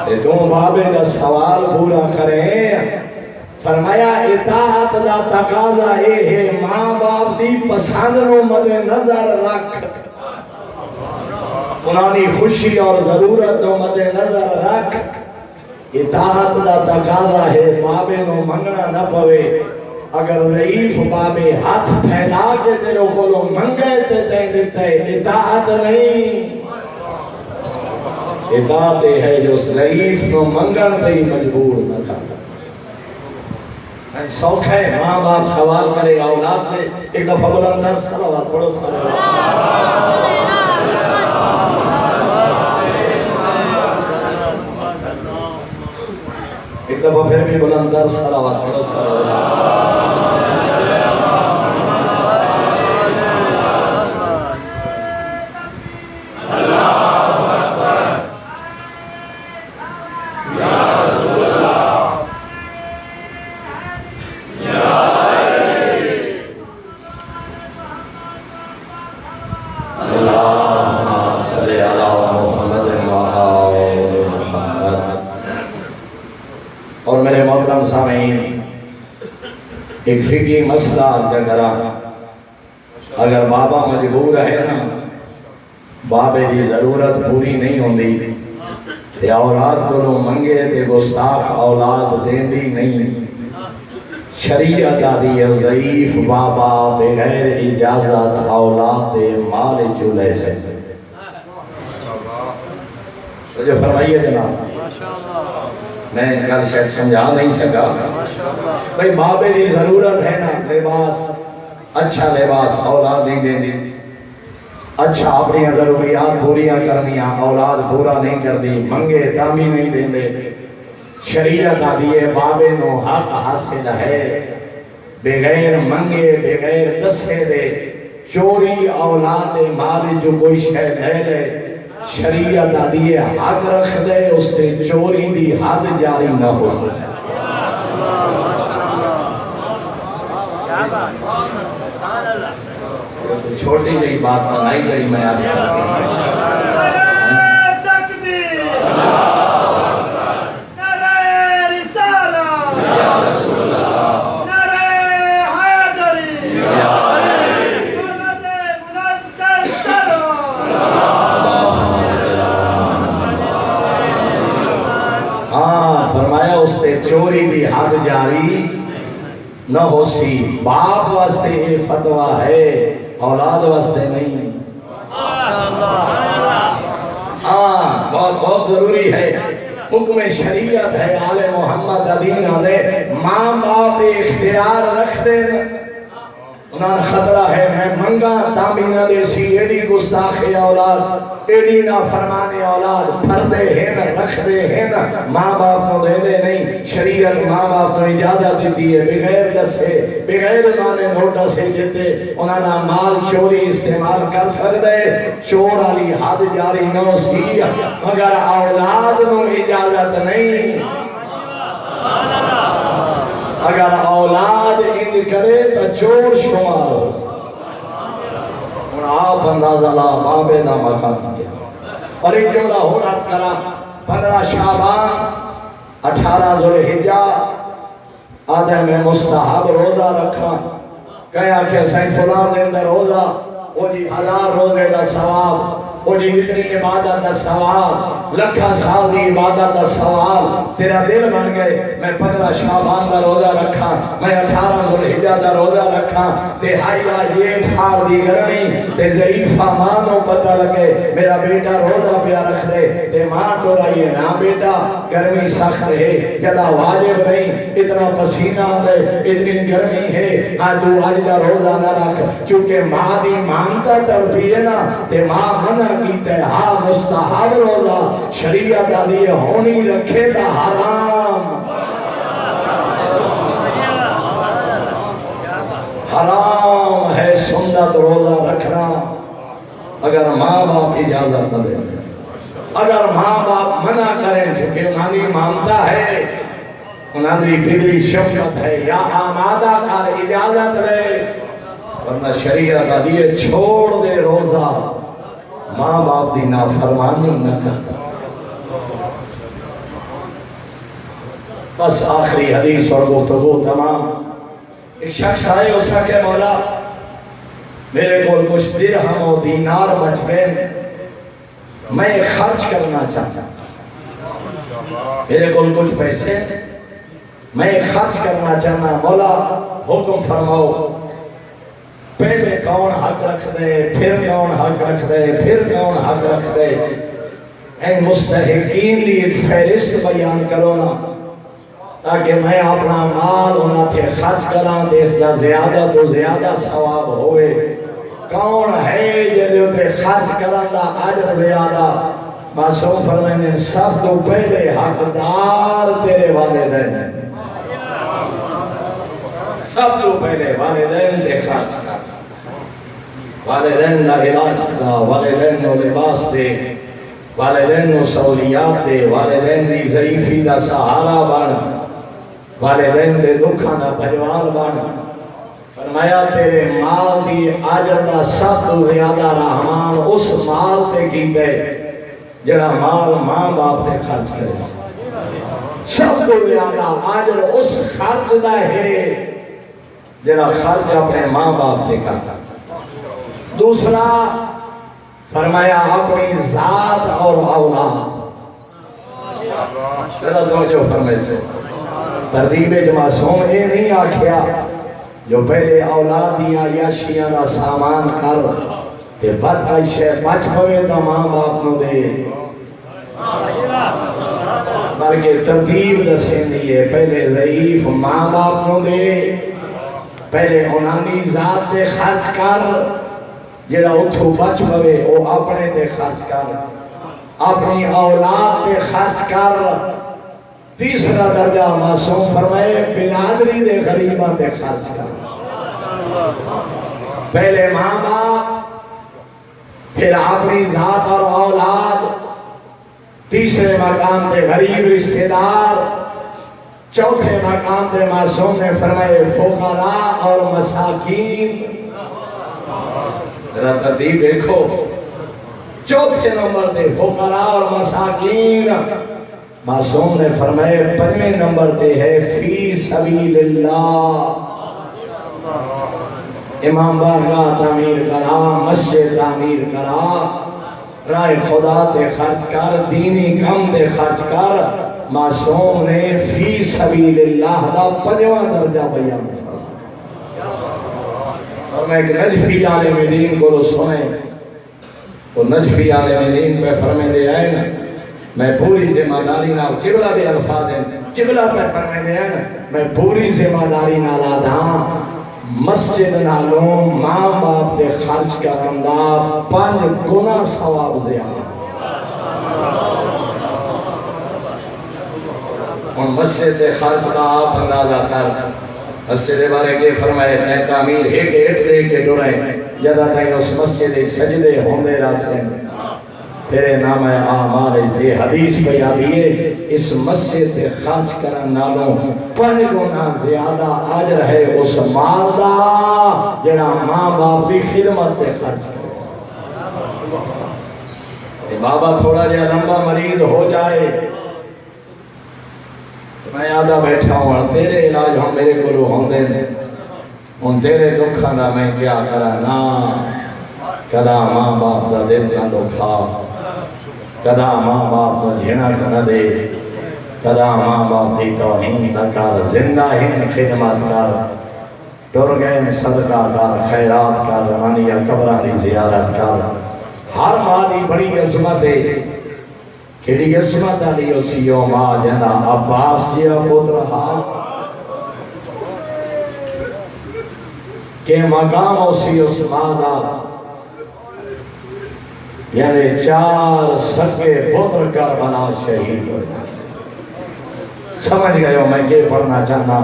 تے تم بابے دا سوال پورا کریں۔ فرمایا اطاعت دا تقاضا اے ہے ماں باپ دی پسند نو مد نظر رکھ، انہانی خوشی اور ضرورت نو مد نظر رکھ۔ اطاعت دا تقاضا ہے بابے نو منگنا نہ پوے، اگر ضعیف بابے ہاتھ پھیلا کے تیرے کو منگے تے دے دیتے، اطاعت نہیں۔ اطاعت ہے جو ضعیف نو منگن تے مجبور نہ کرتا۔ سوکھ ہے ماں باپ سوال کرے اولاد میں ایک دفعہ بلندر صلوات پڑھو صلوات۔ ایک دفعہ پھر بھی بلندر صلوات پڑھو صلوات۔ اور میرے محترم سامعین ایک فقہی مسئلہ عرض کرا، اگر بابا مجبور ہے نا بابے دی ضرورت پوری نہیں ہوندی تے اولاد کو لو منگے تے گستاخ اولاد دیندی نہیں۔ شریعت آدھی ہے ضعیف بابا بغیر اجازت اولاد دے مال چولے سے۔ جو فرمائیے جناب میں کل شاید سمجھا نہیں سکا بھئی بابے دی ضرورت ہے نا لباس، اچھا لباس اولاد نہیں دیں دی، اچھا اپنی ضروریات پوریاں کرنیاں اولاد پورا نہیں کر دی، منگے تامی نہیں دیں دے۔ شریعت آدھیے بابے نو حق حاصل ہے بغیر منگے بغیر دسے دے چوری اولاد مال جو کوئی شے لے لے، شریعت آدھیے حق رکھ دے اس تے چوری دی حد جاری نہ ہو سکے۔ چھوٹی جئی بات بنائی جئی میں آج کرتی ہوں۔ باپ واسطے یہ فتویٰ ہے، اولاد واسطے نہیں۔ ہاں بہت بہت ضروری ہے، حکم شریعت ہے، آل محمد دین علیہ ماں باپ اختیار رکھ دیں، انہاں خطرہ ہے میں منگا تامینہ دے سی ایڈی گستاخ اولاد، ایڈی نا فرمانے اولاد، پھردے ہیں رکھ دے ہیں، ماں باپ نو دے دے نہیں۔ شریعت ماں باپ نو اجازت دیتی ہے بغیر دسے، بغیر انہوں نے نوٹا سے جتے انہوں نے مال چوری استعمال کر سکتے، چور علی حد جاری نو سی، مگر اولاد نو اجازت نہیں۔ اگر اولاد ان کرے تو چور شمار ہو سکتا، اور آپ اندازہ لا بابے دا مکان کیا۔ اور ایک جملہ ہو رات کرا، 15 شعبان 18 ذوالحجہ آدھے میں مستحب روزہ رکھا، کہا کہ سائیں فلاں دن دا روزہ وہ جی 1000 روزے دا ثواب، وہ جی اتنی عبادت دا ثواب، لکھا سال دی عبادت دا ثواب، تیرا دل بن گئے میں 15 شعبان دا روزہ رکھا، میں 18 ذوالحجہ دا روزہ رکھا، تہائیا یہ ٹھار دی گرمی تے ضعیفہ ماں نو پتہ لگے میرا بیٹا روزہ پیا رکھ دے، تے ماں تو رہی ہے نا بیٹا گرمی سخت ہے، جدا واجب نہیں، اتنا پسینہ دے، اتنی گرمی ہے، تو آج دا روزہ نہ رکھ، چونکہ ماں دی مانتا تڑپی ہے نا، تے ماں منع کیتے ہاں مستحب روزہ شریعت علی ہونی رکھے تا حرام، حرام ہے سنت روزہ رکھنا اگر ماں باپ اجازت نہ دے، اگر ماں باپ منع کریں چونکہ انہوں نے مانتا ہے، انہوں نے پدری شفقت ہے، یا آمادہ کر اجازت لے، ورنہ شریعت علی چھوڑ دے روزہ، ماں باپ دی نافرمانی نہ کرتا۔ بس آخری حدیث اور گفتگو تمام۔ ایک شخص آئے اس کہ مولا میرے کو کچھ درہم و دینار بچ گئے، میں خرچ کرنا چاہتا، میرے کو کچھ پیسے میں خرچ کرنا چاہتا، مولا حکم فرماؤ، پہلے کون حق رکھ دے، پھر کون حق رکھ دے، پھر کون حق رکھ دے، اے مستحقین لی ایک فہرست بیان کرو نا، تاکہ میں اپنا مال انہاں تھے خرچ کران دے، اس دا زیادہ تو زیادہ ثواب ہوئے، کون ہے جے تے خرچ کران دا اجر زیادہ۔ معصوم فرمائیں سب تو پہلے حقدار تیرے والدین ہیں، سب تو پہلے والدین دے خرچ کر، والدین دا علاج کر، والدین نو لباس دے، والدین نو سہولیات دے، والدین دی ضعیفی دا سہارا بن، والدین دے دکھاں دا پجوال بن۔ فرمایا تیرے مال دی اجر دا سب تو زیادہ رحمان اس مال تے کی گئے جڑا مال ماں باپ تے خرچ کرے، سب تو زیادہ اجر اس خرچ دا ہے جڑا خرچ اپنے ماں باپ تے کرتا۔ دوسرا فرمایا اپنی ذات اور اولاد، ذرا توجہ فرمائے سے ترتیب معصوم یہ نہیں آکھیا جو پہلے اولادیاں یاشیاں دا سامان کر کہ بد کا شے بچ پوے تا ماں باپ نو دے، بلکہ ترتیب دسیں دیئے پہلے ضعیف ماں باپ نو دے، پہلے انہانی ذات دے خرچ کر، جڑا اتھو بچ پوے وہ اپنے دے خرچ کر، اپنی اولاد دے خرچ کر۔ تیسرا درجہ معصوم فرمائے برادری دے غریبہ دے خرچ کر، پہلے ماں باپ، پھر اپنی ذات اور اولاد، تیسرے مقام دے غریب رشتہ دار، چوتھے مقام دے معصوم نے فرمائے فقراء اور مساکین۔ ذرا ترتیب دیکھو، چوتھے نمبر دے فقراء اور مساکین، معصوم نے فرمائے پنجویں نمبر دے ہے فی سبیل اللہ، امام بارگاہ تعمیر کرا، مسجد تعمیر کرا، راہ خدا دے خرچ کر، دینی کم دے خرچ کر۔ معصوم نے فی سبیل اللہ دا پنجواں درجہ بیان فرمایا۔ اور میں ایک نجفی عالم دین کو سنے، وہ نجفی عالم دین پہ فرمے دے آئے نا، میں پوری ذمہ داری نال قبلہ دے الفاظ ہیں، قبلہ پہ فرمے دے آئے نا، میں پوری ذمہ داری نال آدھاں مسجد نالوں ماں باپ دے خرچ کرن دا 5 گنا ثواب زیادہ۔ اور مسجد دے خرچ دا آپ اندازہ کر، مسجد دے بارے کے فرمائے تے تعمیر ایک ایٹ دے کے ڈرائے جدہ تائیں اس مسجد سجدے ہوندے راسے تیرے نام آمار دے حدیث پہ یادیے اس مسجد دے خرچ کرن نالوں 5 گنا زیادہ اجر ہے اس مال دا جڑا ماں باپ دی خدمت دے خرچ کرے۔ بابا تھوڑا جا لمبا مریض ہو جائے میں آدھا بیٹھا ہوں اور تیرے علاج ہوں میرے گلو ہوں دے ان تیرے دکھا دا میں کیا کرا نا کدا ماں باپ دا دل نہ دکھا، کدا ماں باپ دا جھنا نہ دے، کدا ماں باپ دی توہین نہ کر، زندہ ہند خدمت کر، ٹر گئے صدقہ کر، خیرات کر، زمانیہ قبرہ دی زیارت کر۔ ہر ماں دی بڑی عظمت ہے، کھڑی عظمت علی اسیو ماں جنا عباس یا پتر ہاں کہ مقام اسی اس ماں دا یعنی 4 سکے پتر کربلا شہید ہوئے۔ سمجھ گئے ہو میں یہ پڑھنا چاہنا،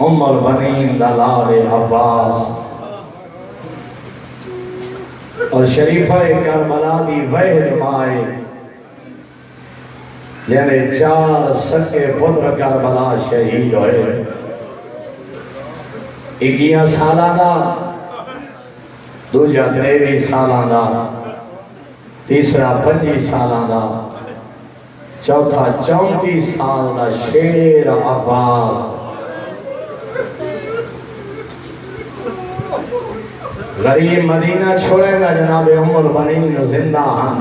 ام البنین دلال عباس اور شریفہ کربلا دی وحد مائے یعنی 4 سکے پتر کربلا شہید ہوئے۔ 21 سالانہ، دوجہ 23 سالانہ، تیسرا 25 سالانہ، چوتھا 34 سالانہ شیر عباس غریب مدینہ چھوڑے گا جناب ام البنین زندہ ہاں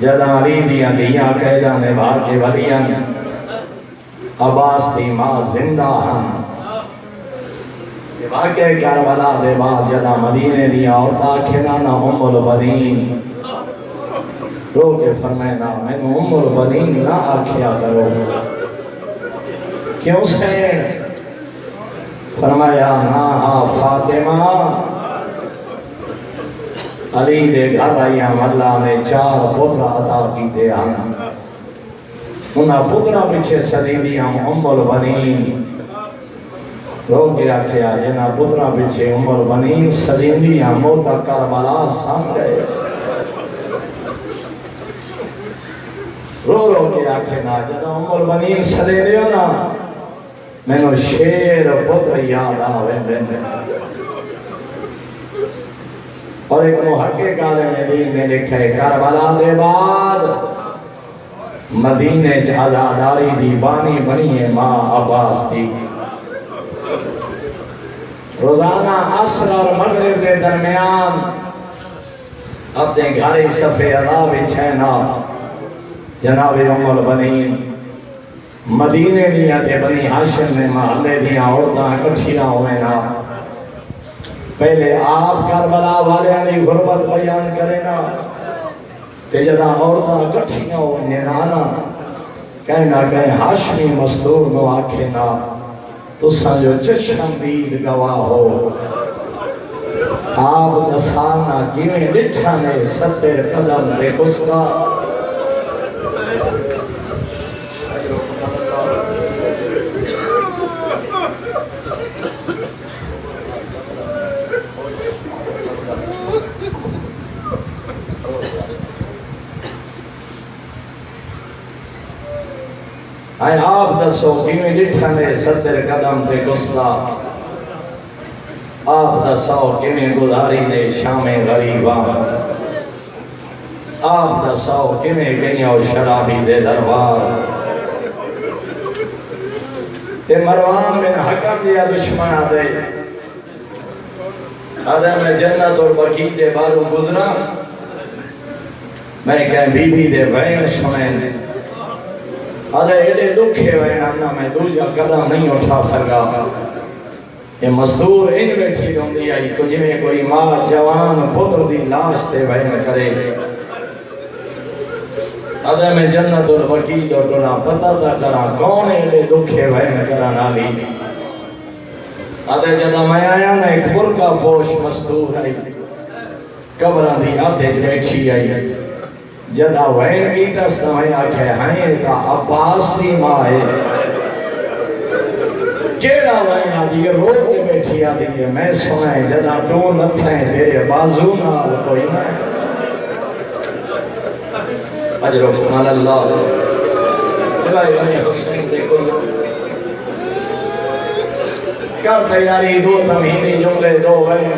جدہ علی دیاں دیاں قیدہ نے بھاگے ولیاں عباس دی ماں زندہ ہاں واقعہ کربلا دے بعد جدہ مدینے دیاں اور تاکھنانا ام البنین رو کے فرمائنا میں نے ام البنین نہ آکھیا کرو کیوں سے فرمایا ناہا فاطمہ علی دے گھر آئیاں اللہ نے 4 پتر عطا کی دے آن انہاں پترہ پچھے صدی دیاں ام البنین رو گیا کیا جنہاں پترہ پچھے ام البنین صدی دیاں موتا کربلا سام گئے رو گیا کیا جنہاں ام البنین صدی دیاں نا میں نے شیر پتر یاد آوے میں اور ایک محقق عالم دین نے لکھا ہے کربلا دے بعد مدینے عزاداری دی بانی بنی ہے ماں عباس دی روزانہ عصر اور مغرب دے درمیان اپنے گھری صفحے ادا بچھینا جناب ام البنین مدینے دیا تے بنی ہاشم میں محلے دیا عورتاں کٹھیاں ہوئے نا پہلے آپ کربلا والے علی غربت بیان کرے نا تے جدا عورتاں کٹھیاں ہوئے نا کہنا کہیں ہاشمی مستور نو آکھے نا تو سنجو چشم دید گواہ ہو آپ دسانا کیویں لٹھا نے ستر قدم دے کستا آئے آپ دسو کیویں لٹھا نے ستر قدم دے کستا آپ دسو کیویں گزاری نے شام غریباں آپ دسو کیویں گئیاں شرابی دے دربار تے مروان من حکم دیا دشمن آدھے آدھے میں جنت اور بقی دے باروں گزرا میں کہیں بی بی دے بین سنیں ادھے ایڈے دکھے ہوئے نانا میں دوجا قدم نہیں اٹھا سکا یہ مزدور ان بیٹھی روندی آئی کو جی میں کوئی ماں جوان پتر دی لاش تے بہن کرے ادھے میں جنت الوکیل اور ڈونا پتہ تا کرا کون ایڈے دکھے بہن کرا نالی ادھے جدہ میں آیا نا ایک برکا پوش مزدور آئی قبران دی آدھے بیٹھی آئی جدہ وین کی دستا میں آکھے ہائیں تا عباس دی ماں ہے کیڑا وین آدھی رو کے بیٹھی آدھی ہے میں سنائیں جدہ تو نتھیں تیرے بازو نہ کوئی نہ اجرکم اللہ سوائے ہمیں حسین دیکھو کر تیاری دو تمہیدی جملے دو وین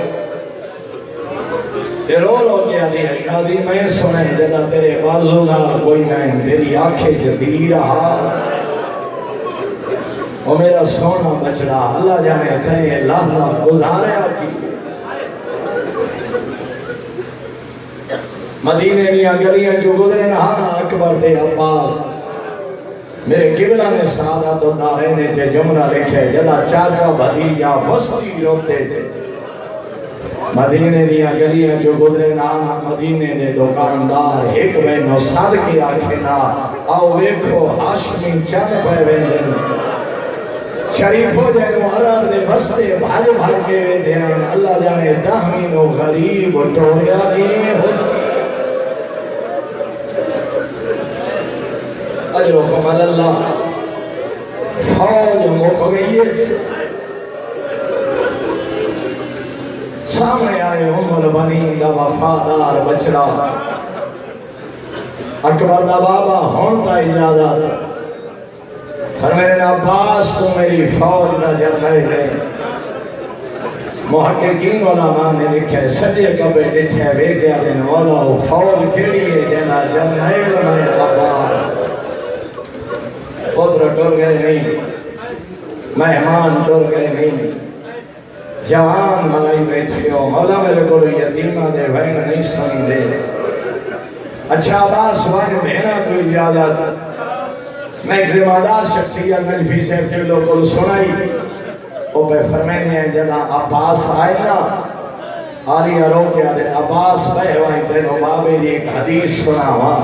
رو رو کیا دی ہے آدھی میں سنیں جدہ تیرے بازو نہ کوئی نہیں تیری آنکھیں جدی رہا وہ میرا سونا بچڑا اللہ جانے کہیں لحظہ گزارے آکی مدینے میں گلیاں جو گزرے نہانا اکبر دے عباس میرے قبلہ نے سعادت و دارین تھے جملہ لکھے جدہ چاچا بھتیجا وسطی روتے تھے مدینے دیا گلیاں جو گزرے نانا مدینے دے دکاندار ایک بینو صد کی آنکھنا آؤ ویکھو ہاشمی چند پہ ویندن شریفو جنو عرب دے بستے بھاج بھاج کے ویندن اللہ جانے دہمین و غریب و ٹوریا کی میں حسن اجرکم اللہ فوج موکھ گئی ہے سامنے آئے البنین دا وفادار بچڑا اکبر دا بابا ہون دا اجازت فرمینے عباس تو میری فوج دا جرمائے گئے محققین علماء نے لکھے سجے کبے ڈٹھے بے گیا دن مولا فوج کیڑیے جنا جرمائے میں عباس خود ٹر گئے نہیں مہمان ٹر گئے نہیں جوان ملائی بیٹھے ہو مولا میرے کو یتیمہ دے بہن نہیں سنی دے اچھا عباس واجہ بہنہ تو اجازت میں ایک ذمہ دار شخصیت نلفی سے فیلو کو سنائی وہ پہ فرمینے ہیں جدا عباس آئے نا آری ارو کیا دے عباس بہوائیں تینو بابے دی ایک حدیث سنا ہوا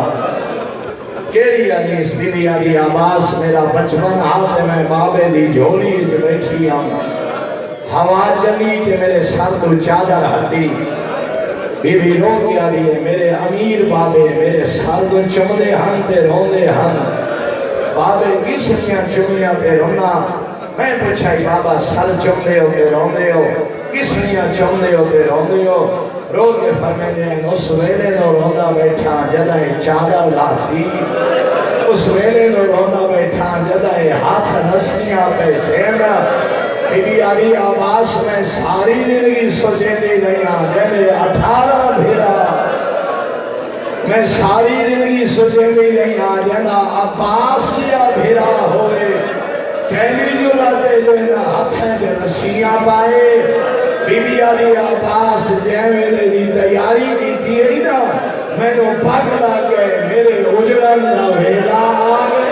کیڑی حدیث بی بی آری عباس میرا بچپن آتے میں بابے دی جھولی جو بیٹھی ہوں ہوا چلی کہ میرے سر تو چادر ہٹی بی بی رو کیا دیئے میرے امیر بابے میرے سر تو چمدے ہن تے روندے ہن بابے کسنیاں چمیاں تے رونا میں پوچھائی بابا سر چمدے ہو تے روندے ہو کسنیاں چمدے ہو تے روندے ہو رو کے فرمینے ہیں اس ویلے نو روندا بیٹھا جدہ چادر لاسی اس ویلے نو روندا بیٹھا جدہ ہاتھ نسیاں پہ سینا بی بی علی عباس میں ساری زندگی سوچے دے گیا جینے 18 بھیڑا میں ساری زندگی سوچے دے گیا جینا عباس لیا بھیڑا ہوئے کہنی جو لاتے جو انہا ہتھیں جو نسیاں پائے بی بی علی عباس جینے دی تیاری کی دیئے نا میں نے پاک لگے میرے اجرن دا بھیڑا آگے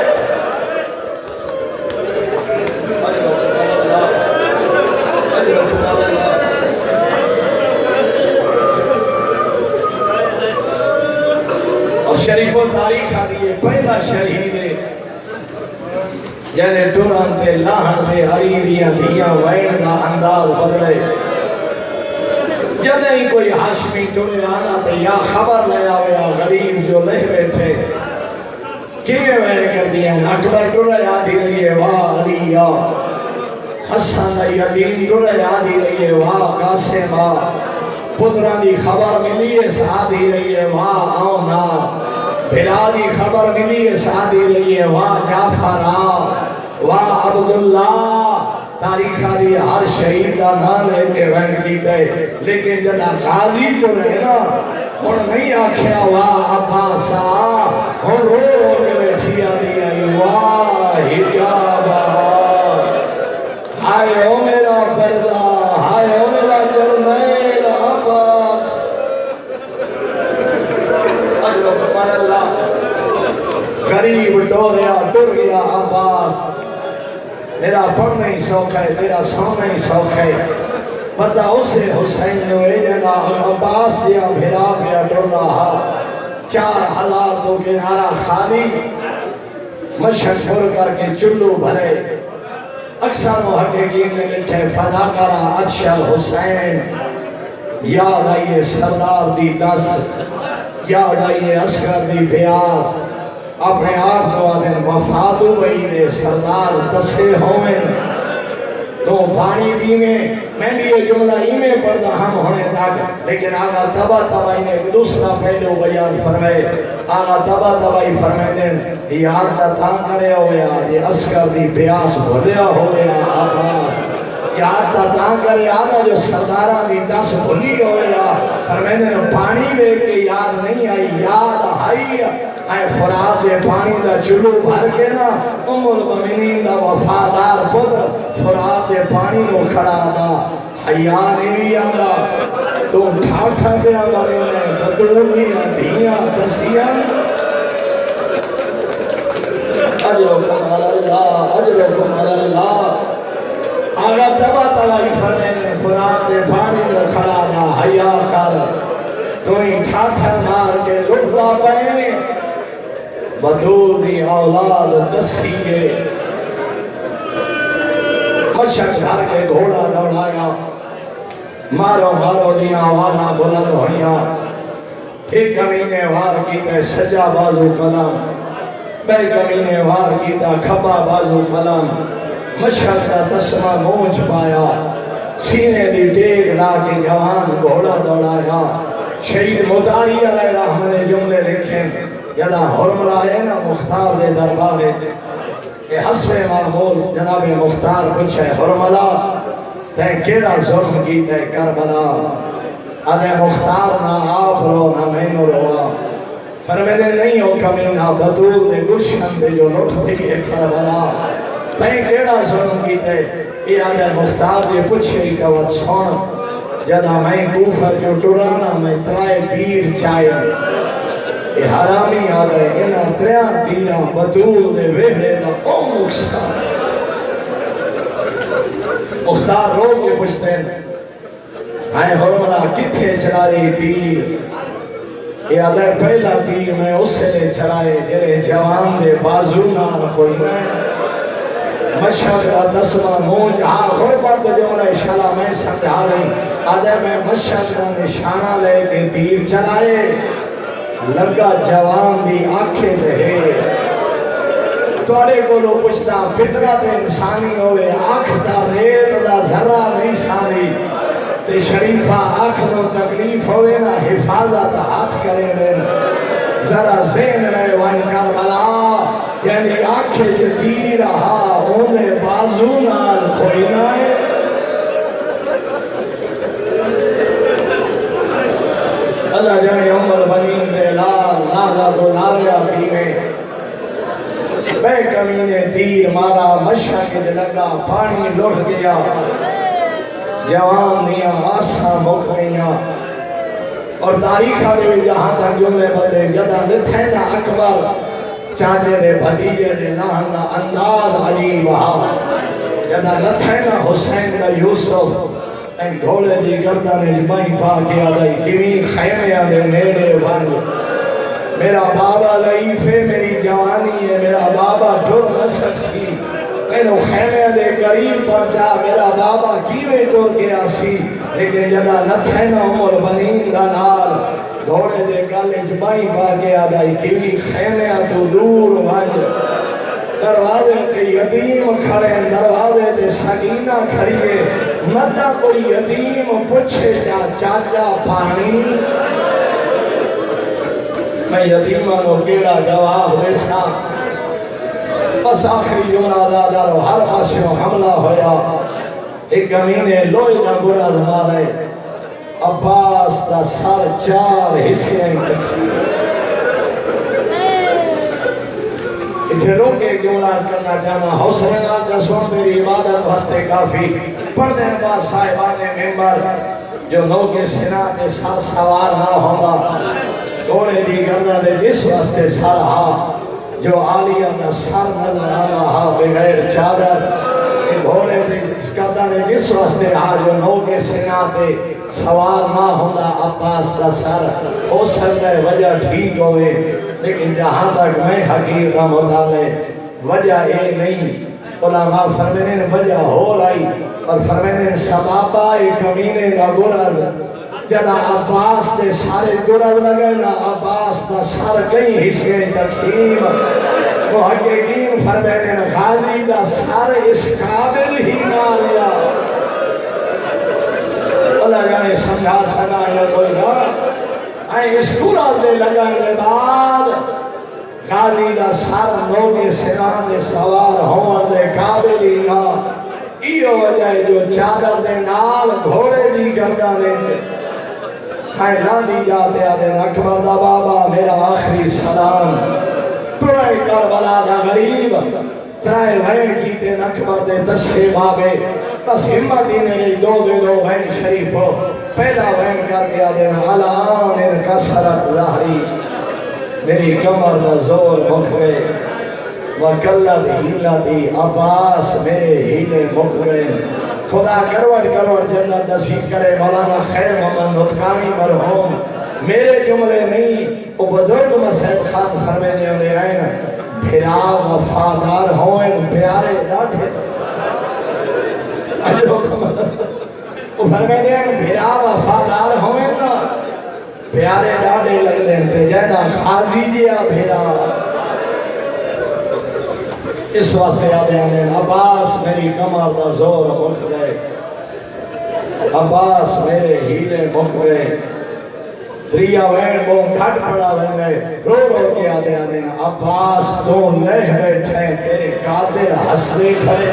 اور شریف و تاریخ آدھیے پہلا شہید ہے جینے ڈوران تے لاہن تے حریریاں دیاں وین دا انداز بدلے جدہ ہی کوئی ہاشمی ڈورے آنا تے یا خبر لیا ہویا غریب جو لہ بیٹھے کیویں وین کر دیا اکبر ڈورے آدھی رہی ہے واہ علیہ حسن یدین ڈورے آدھی رہی ہے واہ قاسم پدران دی خبر ملی ہے سادھی رہی ہے واہ آونا بلادی خبر ملی ہے سادھی رہی ہے واہ جعفرہ واہ عبداللہ تاریخہ دی ہر شہید کا نام لے کے وینڈ کی گئے لیکن جدہ غازی جو رہے نا اور نہیں آکھیا واہ عباسا اور رو رو کے بیٹھی آدھی آئی واہ حجابہ ہائے او میرا پردہ ہائے او میرا جرمیل عباس غریب ڈوریا ڈر گیا ہی سوکھا ہے تیرا سونا ہی سوکھا ہے پتہ اسے حسین نے ویجنا عباس دیا بھیرا پیا ڈردہ ہا 4000 تو کنارہ خالی مشک پر کر کے چلو بھرے اکثر محققین نے لکھے فداکرہ عطشل حسین یاد آئیے سردار دی دس یاد آئیے عسکر دی پیاس اپنے آپ کو آدھن وفادو بھئی دے سردار دسے ہوئیں تو پانی بھی میں بھی یہ جملہ ہی میں پڑھتا ہم ہونے تک لیکن آگا تبا تبائی نے ایک دوسرا پہلو بیان فرمائے آگا تبا تبائی فرمائے دیں یاد تا کرے ہوئے آجے عسکر دی پیاس بھولیا ہوئے آباد یاد تا کرے آگا جو سردارہ دی دس بھولی ہوئے فرمائے دیں پانی بے کے یاد نہیں آئی یاد آئی اے فرات دے پانی دا چلو بھر کے نا المؤمنین دا وفادار پتر فرات دے پانی نو کھڑا دا حیاء نہیں آندا تو ٹھاٹھا پہ آگارے نے بطولنیاں دھیاں کسیاں اجرکم اللہ اجرکم اللہ آگا تبا تبائی فرمینے فرات دے پانی نو کھڑا دا حیاء کر تو ہی ٹھاٹھا مار کے لٹھتا پہنے بدور دی اولاد دسیے مشک دھر کے گھوڑا دوڑایا مارو مارو دیا والا بلند ہویا ایک کمینے وار کیتا سجا بازو کلام بے کمینے وار کیتا کھبا بازو کلام مشک دا تسمہ مونچ پایا سینے دی ٹیک لا کے جوان گھوڑا دوڑایا شہید مداری علیہ رحمہ نے جملے لکھیں یدا حرملہ ہے نا مختار دے دربارے کہ حسب معمول جناب مختار پوچھے حرملہ تے کیڑا ظلم کی تے کربلا ادھے مختار نہ آپ رو نہ میں نو روا فرمیدے نہیں ہو کمینہ بطول دے گلشن دے جو لٹ بھی ہے کربلا تے کیڑا ظلم کی تے یہ ادھے مختار دے پوچھے کہ وہ سون جدا میں کوفر جو ٹرانا میں ترائے دیر چائے یہ حرامی آگئے انہا تریان تیران بطول دے ویڑے دا او مکسار مختار رو کے پوچھتے ہیں آئے حرملہ کتھے چڑھائی تیر یہ آدھے پہلا تیر میں اس سے لے چڑھائے جلے جوان دے بازو نال کوئی میں مشہد دا دسمہ مونج غربت جملہ شلا میں سمجھا لیں آدھے میں مشہد دا نشانہ لے کے تیر چڑھائے لگا جوان دی آنکھیں رہے توڑے کو لو پوچھتا فطرت انسانی ہوئے آنکھ دا ریت دا ذرہ نہیں سانی تے شریفہ آنکھ نو تکلیف ہوئے نا حفاظت ہاتھ کرے دن ذرا ذہن رہے وائن کربلا یعنی آنکھیں جدی رہا انہیں بازو نال کوئی نہ ہے اللہ جانے عمر بنین دے لال نازہ گزاریا پینے بے کمینے تیر مارا مشہ کے لگا پانی لڑ گیا جوان دیا آسا مک گیا اور تاریخہ دے جہاں تک جملے بدلے جدا لتھینا اکبر چاچے دے بھتیجے دے ناہنا انداز عجیب وہاں جدا لتھینا حسین دا یوسف ایک گھوڑے دی گردہ نے جمعی پا کے آدھائی کمی خیمے آدھے نیڑے بانج میرا بابا ضعیف ہے میری جوانی ہے میرا بابا ٹھوڑ نسل سی میں نے خیمے آدھے قریب پہنچا میرا بابا کیوے ٹوڑ کے آسی لیکن جدا نتھینا عمر بنین دلال گھوڑے دے گالے جمعی پا کے آدھائی کمی خیمے آدھو دور بانج دروازے کے یتیم کھڑے دروازے کے سکینہ کھڑیے مدہ کوئی یتیم پوچھے کیا چاچا پانی میں یتیمہ نو کیڑا جواب دیسا بس آخری جملہ دادارو ہر پاسیوں حملہ ہویا ایک کمینے لوئی نہ گرد مارے عباس دا سر 4 حصے تقسیم اتھے روکے ایک جملہ کرنا چاہنا حوصلہ نال جسون میری عبادت واسطے کافی پڑھ دین بعد صاحبان ممبر جو نو کے سنا دے سار سوار نہ ہوگا گھوڑے دی گردہ دے جس واسطے سر ہا جو عالیہ دا سر نظر آنا ہا بغیر چادر ایک گھوڑے دے کردہ نے جس واسطے آج نو کے سیاتے سوار نہ ہونا عباس دا سر ہو سکتا ہے وجہ ٹھیک ہوئے لیکن جہاں تک میں حقیق کا مطالعے وجہ اے نہیں علماء فرمینے نے وجہ ہو رہی اور فرمینے سبابہ ایک کمینے کا گرز جدا عباس دے سارے گرز لگے نا عباس دا سار کئی حصے تقسیم محققین فرمینے نے غازی دا سار اس قابل ہی نہ لیا اللہ جانے سمجھا سکا یا کوئی نہ اس گرز دے لگنے بعد غازی دا سار لوگے سران دے سوار ہون دے قابل ہی نہ ایو وجہ جو چادر دے نال گھوڑے دی گردانے ہائے ناندی جاتے آدھے اکبر دا بابا میرا آخری سلام ترائے کربلا دا غریب ترائے وین کیتے اکبر دے دسے بابے بس ہمت ہی نہیں دو وین شریف ہو پہلا وین کر کے آدھے الان ان کسرت ظاہری میری کمر دا زور مکھوے وکلت ہیلتی عباس میرے ہیلے مکھوے خدا کروڑ جنت نصیب کرے مولانا خیر محمد نطقانی مرحوم میرے جملے نہیں وہ بزرگ مسعود خان فرمینے ہونے آئے نا بھرا وفادار ہوئن پیارے ڈاٹھے وہ فرمینے آئے بھرا وفادار ہوئن نا پیارے ڈاٹھے لگ دیں پہ جیدہ خاضی جیا بھرا اس واسطے آدھے آنے عباس میری کمر دا زور مکھ گئے عباس میرے ہیلے مکھ گئے دریا وین وہ گھٹ پڑا وینے رو کے آدھے آنے عباس تو لہ بیٹھے تیرے قاتل ہستے کھڑے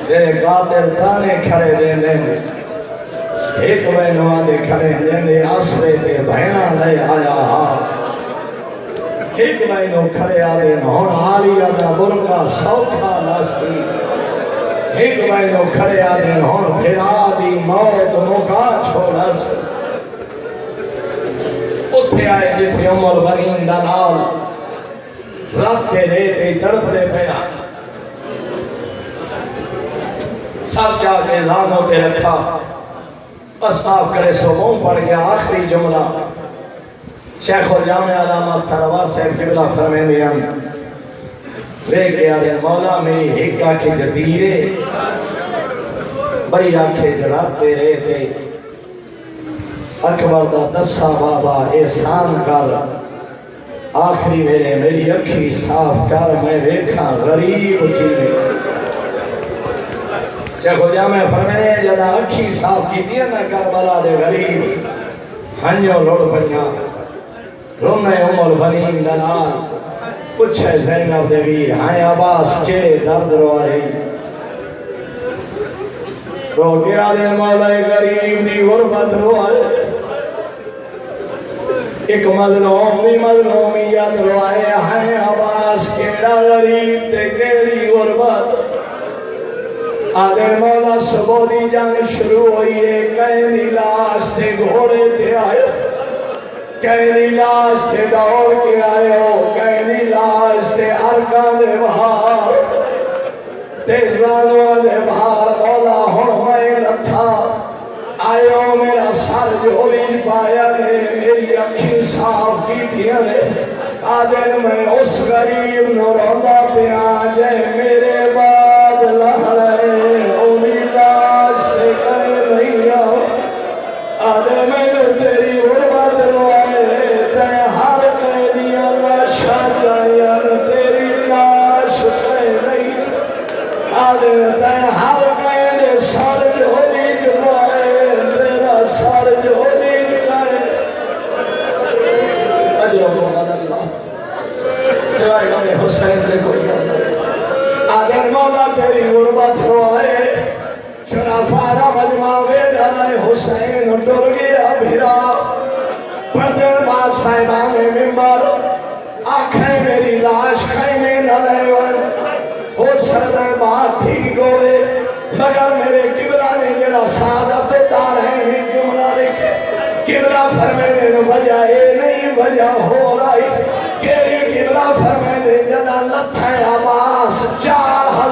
تیرے قاتل تانے کھڑے دینے ایک وین وادے کھڑے دینے آسرے تے بہنا لے آیا ہاں ایک مہینوں کھڑے آدھے ہون آلی آدھا برکا سوکھا ناستی ایک مہینوں کھڑے آدھے ہون پھرا دی موت موقع چھوڑا سی اتھے آئے جتھے عمر برین دلال رات کے ریتے درد دے پیا سب جا کے لانوں پہ رکھا بس معاف کرے سو مون پڑ گیا آخری جملہ شیخ الجامع علامہ اختروا صاحب قبلہ فرمین دیا وے گیا دن مولا میری ایک آنکھیں جتیرے بڑی آنکھیں جراتے رہتے اکبر دا دسا بابا احسان کر آخری میری اکھی صاف کر میں ویکھا غریب کی شیخ الجامع فرمین جدا اکھی صاف کی دیا نا کربلا دے غریب ہنجو لوڑ پنیا رونے عمر بنین دلال پچھے زینب دیوی ہائے عباس چلے درد روائے رو گیا دے مولا غریب دی غربت روائے ایک مظلومیت روائے ہائے عباس کیڑا غریب تے کیڑی غربت آدھے مولا صبح دی جنگ شروع ہوئی ہے کہیں لاش تے گھوڑے تے آئے کہیں لاش تے دوڑ کے آئے ہو کہیں لاش تے ارکان دے بہار تے زانوان دے بہار مولا ہون میں لٹھا آئے ہو میرا سر جوڑی پایا دے میری اکھی صاف کی دیا دے آدھے میں اس غریب نو رونا پہ آجے میرے بعد لہرے انہی لاش تے کہیں نہیں آؤ آدھے میں نے تیری غربت روائے تے ہر قیدیاں لاشا جائیں تیری لاش کہیں نہیں آدھے تے ہر قید سر جھولی جھکائے تیرا سر جھولی جھکائے اجرکم اللہ جوائے ہمیں حسین لے کوئی اللہ آدھے مولا تیری غربت روائے شرافارہ مجمع ویدھائے حسین ڈر گیا بھیرا پردے بعد صاحبان ممبر آنکھیں میری لاش خیمے نہ لیون ہو سکتا ہے بات ٹھیک ہوئے مگر میرے قبلہ نے جڑا سعادت دار ہے نہیں جملہ لکھے قبلہ فرمینے وجہ اے نہیں وجہ ہو رہی کیڑی قبلہ فرمائے دے جدا لتھے عباس 4000